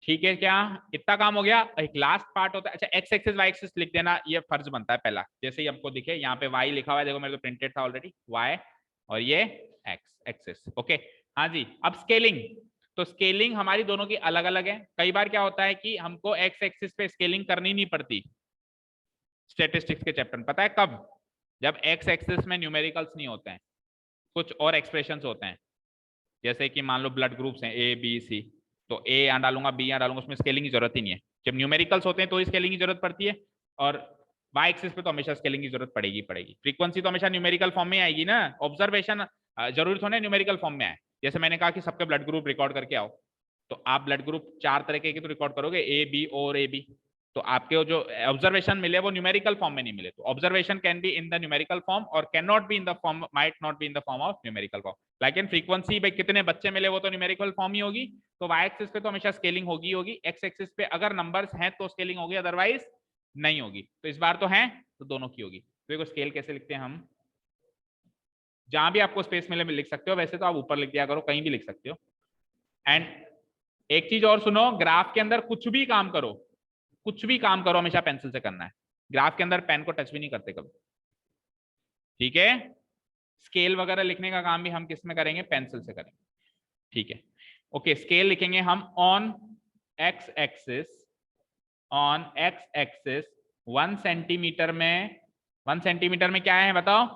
ठीक है, क्या इतना काम हो गया, एक लास्ट पार्ट होता है, अच्छा एक्स एक्सिस वाई एक्सिस लिख देना, ये फर्ज बनता है पहला, जैसे ही हमको दिखे यहाँ पे वाई लिखा हुआ है, देखो मेरे तो प्रिंटेड था ऑलरेडी वाई, और ये एक्स एक्सिस। ओके, हाँ जी, अब स्केलिंग, तो स्केलिंग हमारी दोनों की अलग अलग है। कई बार क्या होता है कि हमको एक्स एक्सिस पे स्केलिंग करनी नहीं पड़ती, स्टेटिस्टिक्स के चैप्टर में, पता है कब, जब एक्स एक्सिस में न्यूमेरिकल्स नहीं होते हैं, कुछ और एक्सप्रेशन होते हैं, जैसे कि मान लो ब्लड ग्रुप्स हैं ए बी सी, तो ए यहाँ डालूंगा बी यहाँ डालूंगा, उसमें स्केलिंग की जरूरत ही नहीं है। जब न्यूमेरिकल्स होते हैं तो स्केलिंग की जरूरत पड़ती है, और वाई एक्सिस पे तो हमेशा स्केलिंग की जरूरत पड़ेगी पड़ेगी। फ्रीक्वेंसी तो हमेशा न्यूमेरिकल फॉर्म में आएगी ना, ऑब्जर्वेशन जरूरी थोड़ा न्यूमेरिकल फॉर्म में आए। जैसे मैंने कहा कि सबके ब्लड ग्रुप रिकॉर्ड करके आओ, तो आप ब्लड ग्रुप 4 तरह के तो रिकॉर्ड करोगे, ए बी और ए बी, तो आपके जो ऑब्जर्वेशन मिले वो न्यूमेरिकल फॉर्म में नहीं मिले, तो observation can be in the numerical form और can not be in the form, might not be in the form of numerical form. लेकिन फ्रीक्वेंसी भाई कितने बच्चे मिले वो तो न्यूमेरिकल फॉर्म ही होगी, तो वाई एक्सिस पे तो हमेशा स्केलिंग होगी होगी, एक्स एक्सिस पे अगर नंबर्स हैं तो स्केलिंग होगी, अदरवाइज नहीं होगी। तो इस बार तो है तो दोनों की होगी। तो देखो स्केल कैसे लिखते हैं हम, जहां भी आपको स्पेस मिले लिख सकते हो, वैसे तो आप ऊपर लिख दिया करो, कहीं भी लिख सकते हो। एंड एक चीज और सुनो, ग्राफ के अंदर कुछ भी काम करो, कुछ भी काम करो हमेशा पेंसिल से करना है, ग्राफ के अंदर पेन को टच भी नहीं करते कभी, ठीक है। स्केल वगैरह लिखने का काम भी हम किस में करेंगे, पेंसिल से करेंगे, ठीक है। ओके, स्केल लिखेंगे हम on x axis, on x axis 1 centimetre में, 1 सेंटीमीटर में क्या है बताओ,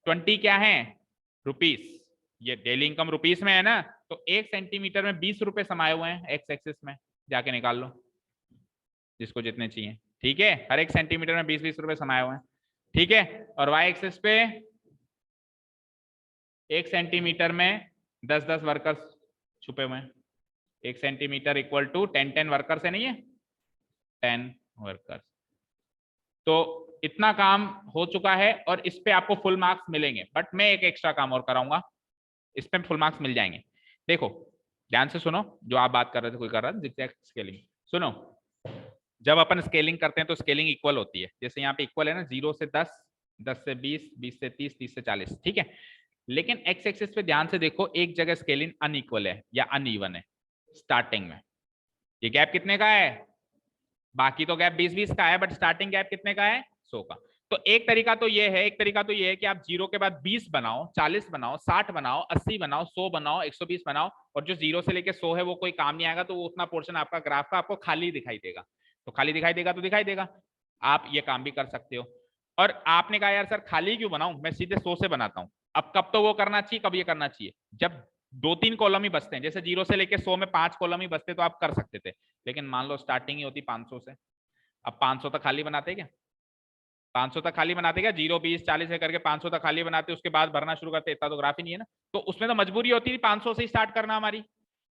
20 क्या है, रुपीस, ये डेली इनकम रुपीस में है ना, तो 1 सेंटीमीटर में 20 रुपए समाये हुए हैं एक्स एक्सिस में, जाके निकाल लो जिसको जितने चाहिए, ठीक है। हर एक सेंटीमीटर में 20-20 रुपए समाये हुए हैं, ठीक है। और वाई एक्सिस पे 1 सेंटीमीटर में 10-10 वर्कर्स छुपे हुए हैं। 1 सेंटीमीटर इक्वल टू 10 वर्कर्स है, नहीं है 10 वर्कर्स। तो इतना काम हो चुका है और इस पे आपको फुल मार्क्स मिलेंगे, बट मैं एक एक्स्ट्रा काम और कराऊंगा, इस पे फुल मार्क्स मिल जाएंगे। देखो ध्यान से सुनो, जो आप बात कर रहे थे कोई कर रहा है जिग्जैग स्केलिंग, सुनो। जब अपन स्केलिंग करते हैं तो स्केलिंग इक्वल होती है, जैसे यहाँ पे इक्वल है ना, 0 से 10, 10 से 20, 20 से 30, 30 से 40, ठीक है। लेकिन एक्स एक्सिस पे ध्यान से देखो, एक जगह स्केलिंग अनइक्वल है या अनइवन है स्टार्टिंग में। ये गैप कितने का है? बाकी तो गैप 20-20 का है, बट स्टार्टिंग गैप कितने का है? 100 का। तो एक तरीका तो ये है, एक तरीका तो ये है कि आप 0 के बाद 20 बनाओ, 40 बनाओ, 60 बनाओ, 80 बनाओ, 100 बनाओ, 120 बनाओ, और जो 0 से लेके 100 है वो कोई काम नहीं आएगा, तो वो उतना पोर्शन आपका ग्राफ का आपको खाली दिखाई देगा। तो खाली दिखाई देगा तो दिखाई देगा, आप ये काम भी कर सकते हो। और आपने कहा यार सर खाली क्यों बनाऊं, मैं सीधे 100 से बनाता हूं। अब कब तो वो करना चाहिए, कब ये करना चाहिए, जब 2-3 कॉलम ही बचते हैं, जैसे 0 से लेके 100 में 5 कॉलम ही बचते तो आप कर सकते थे। लेकिन मान लो स्टार्टिंग ही होती 500 से, अब 500 तक खाली बनाते क्या? 500 तक खाली बनाते क्या? 0, 20, 40 से करके 500 तक खाली बनाते, उसके बाद भरना शुरू करते, इतना तो ग्राफ ही नहीं है ना। तो उसमें तो मजबूरी होती थी 500 से स्टार्ट करना हमारी,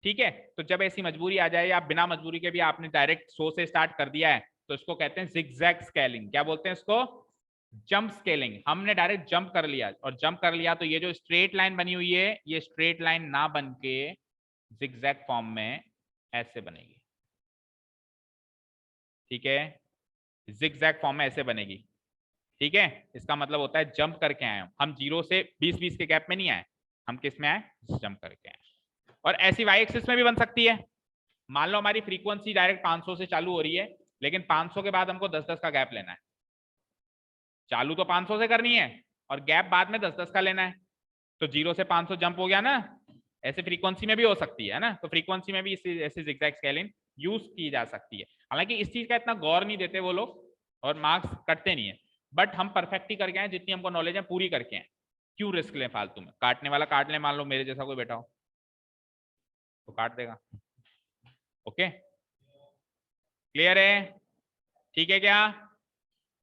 ठीक है। तो जब ऐसी मजबूरी आ जाए या बिना मजबूरी के भी आपने डायरेक्ट 100 से स्टार्ट कर दिया है, तो इसको कहते हैं जिगजैग स्केलिंग। क्या बोलते हैं इसको? Jump scaling. हमने डायरेक्ट जंप कर लिया, और जंप कर लिया तो ये जो स्ट्रेट लाइन बनी हुई है, ये स्ट्रेट लाइन ना बन के जिगजैग फॉर्म में ऐसे बनेगी, ठीक है। जिगजैग फॉर्म में ऐसे बनेगी, ठीक है। इसका मतलब होता है जंप करके आए हम 0 से 20-20 के गैप में नहीं आए, हम किस में आए? जंप करके आए। और ऐसी वाई एक्सिस में भी बन सकती है। मान लो हमारी फ्रीक्वेंसी डायरेक्ट 500 से चालू हो रही है, लेकिन 500 के बाद हमको 10-10 का गैप लेना है। चालू तो 500 से करनी है और गैप बाद में 10-10 का लेना है, तो 0 से 500 जंप हो गया ना। ऐसे फ्रीक्वेंसी में भी हो सकती है ना, तो फ्रीक्वेंसी में भी ऐसी जिगजैग स्केलिंग यूज की जा सकती है। हालांकि इस चीज का इतना गौर नहीं देते वो लोग और मार्क्स कटते नहीं है, बट हम परफेक्ट ही करके आए, जितनी हमको नॉलेज है पूरी करके आए। क्यों रिस्क लें फालतू में? काटने वाला काट ले, मान लो मेरे जैसा कोई बैठा हो तो काट देगा। ओके, क्लियर है? ठीक है क्या?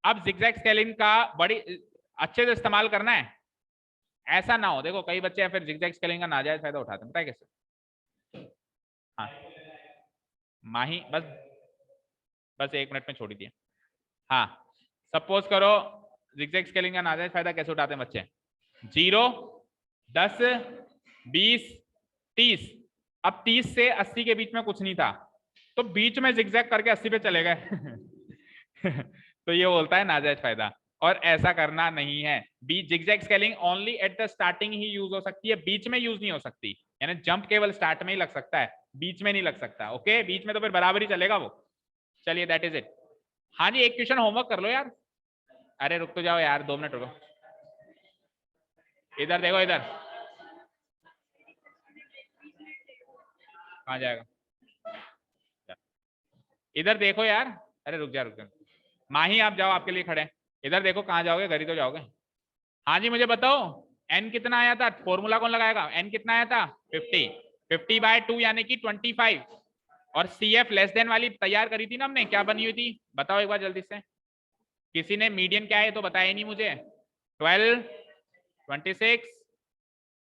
अब जिगजैग स्केलिंग का बड़ी अच्छे से इस्तेमाल करना है, ऐसा ना हो। देखो कई बच्चे फिर जिगजैग स्केलिंग का नाजायज फायदा उठाते हैं, पता है कैसे? हाँ माही, बस बस 1 मिनट में छोड़ दिए। हाँ, सपोज करो जिगजैग स्केलिंग का नाजायज फायदा कैसे उठाते हैं बच्चे? 0, 10, 20, 30। अब 30 से 80 के बीच में कुछ नहीं था, तो बीच में जिगजैग करके 80 पे चले गए तो ये बोलता है नाजायज फायदा, और ऐसा करना नहीं है। बीच zigzag scaling only at the starting ही यूज हो सकती है, बीच में यूज नहीं हो सकती। यानी जंप केवल स्टार्ट में ही लग सकता है, बीच में नहीं लग सकता। ओके, बीच में तो फिर बराबर ही चलेगा वो। चलिए दैट इज इट। हाँ जी, एक क्वेश्चन होमवर्क कर लो यार। अरे रुक तो जाओ यार, 2 मिनट रुको। इधर देखो, इधर कहाँ जाएगा? इधर देखो यार। अरे रुक जा रुक जा, माही आप जाओ, आपके लिए खड़े हैं। इधर देखो, कहाँ जाओगे? घर ही तो जाओगे। हाँ जी, मुझे बताओ एन कितना आया था? फॉर्मूला कौन लगाएगा? एन कितना आया था? 50। 50/2 यानी कि 25। और सी एफ लेस देन वाली तैयार करी थी ना हमने, क्या बनी हुई थी बताओ एक बार जल्दी से। किसी ने मीडियन क्या है तो बताया नहीं मुझे। 12, 26,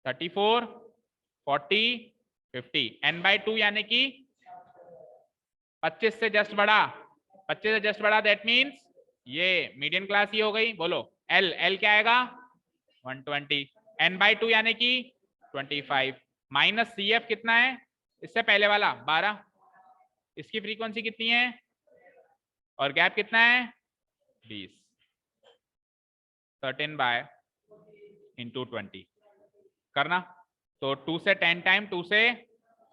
34, 40, 50। n/2 यानी कि 25 से जस्ट बड़ा, 25 से जस्ट बड़ा, दैट मीन्स ये मीडियन क्लास ही हो गई। बोलो एल, एल क्या आएगा? 120। n/2 यानी कि 25 माइनस सी एफ कितना है इससे पहले वाला? 12। इसकी फ्रीक्वेंसी कितनी है और गैप कितना है? 20। 13/20 करना। तो 2 से 10 टाइम, 2 से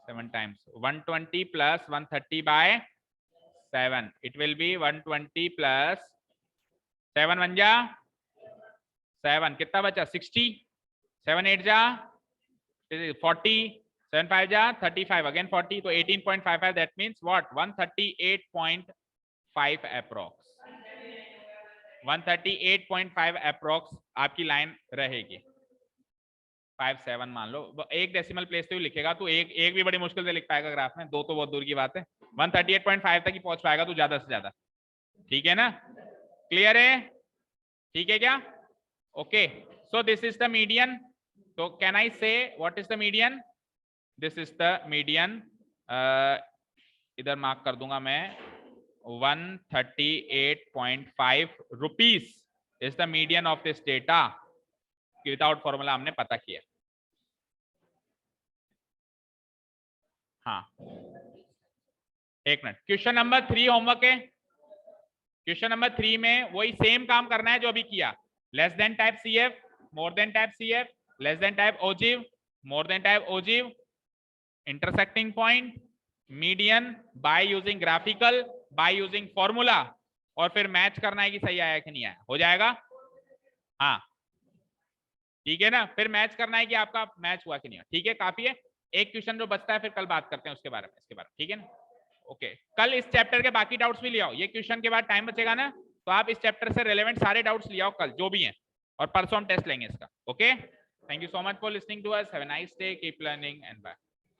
7 times, 120 plus 130/7। It will be 120 plus 7 1 जा 7, कितना बचा? 60। 7 8 जा 40, 7 5 जा 35, अगेन 40, तो 18.55। That means what? 138.5 approx. 138.5 approx आपकी लाइन रहेगी। 57 मान लो, एक डेसिमल प्लेस पे लिखेगा तो एक भी बड़ी मुश्किल से लिख पाएगा ग्राफ में, दो तो बहुत दूर की बात है। 138.5 तक ही पहुंच पाएगा तो ज्यादा से ज्यादा, ठीक है ना? क्लियर है? ठीक है क्या? Okay, so this is the median. So can I say what is the median? This is the median. इधर मार्क कर दूंगा मैं 138.5 rupees is the median of this data. Without formula हमने पता किया. हाँ एक मिनट. क्वेश्चन नंबर 3 होमवर्क है. क्वेश्चन नंबर 3 में वही सेम काम करना है जो अभी किया. Less than type CF, more than type CF, less than type ogive, more than type ogive, intersecting point, median by using graphical, by using formula, और फिर मैच करना है कि सही आया कि नहीं आया. हो जाएगा. हाँ ठीक है ना. फिर मैच करना है कि आपका मैच हुआ कि नहीं हुआ. ठीक है काफी है. एक क्वेश्चन जो बचता है फिर कल बात करते हैं उसके बारे में, इसके बारे में. ठीक है ना. ओके कल इस चैप्टर के बाकी डाउट्स भी ले आओ. ये क्वेश्चन के बाद टाइम बचेगा ना, तो आप इस चैप्टर से रिलेवेंट सारे डाउट्स ले आओ कल जो भी हैं, और परसों हम टेस्ट लेंगे इसका. Okay thank you so much for listening to us. Have a nice day. Keep learning and bye.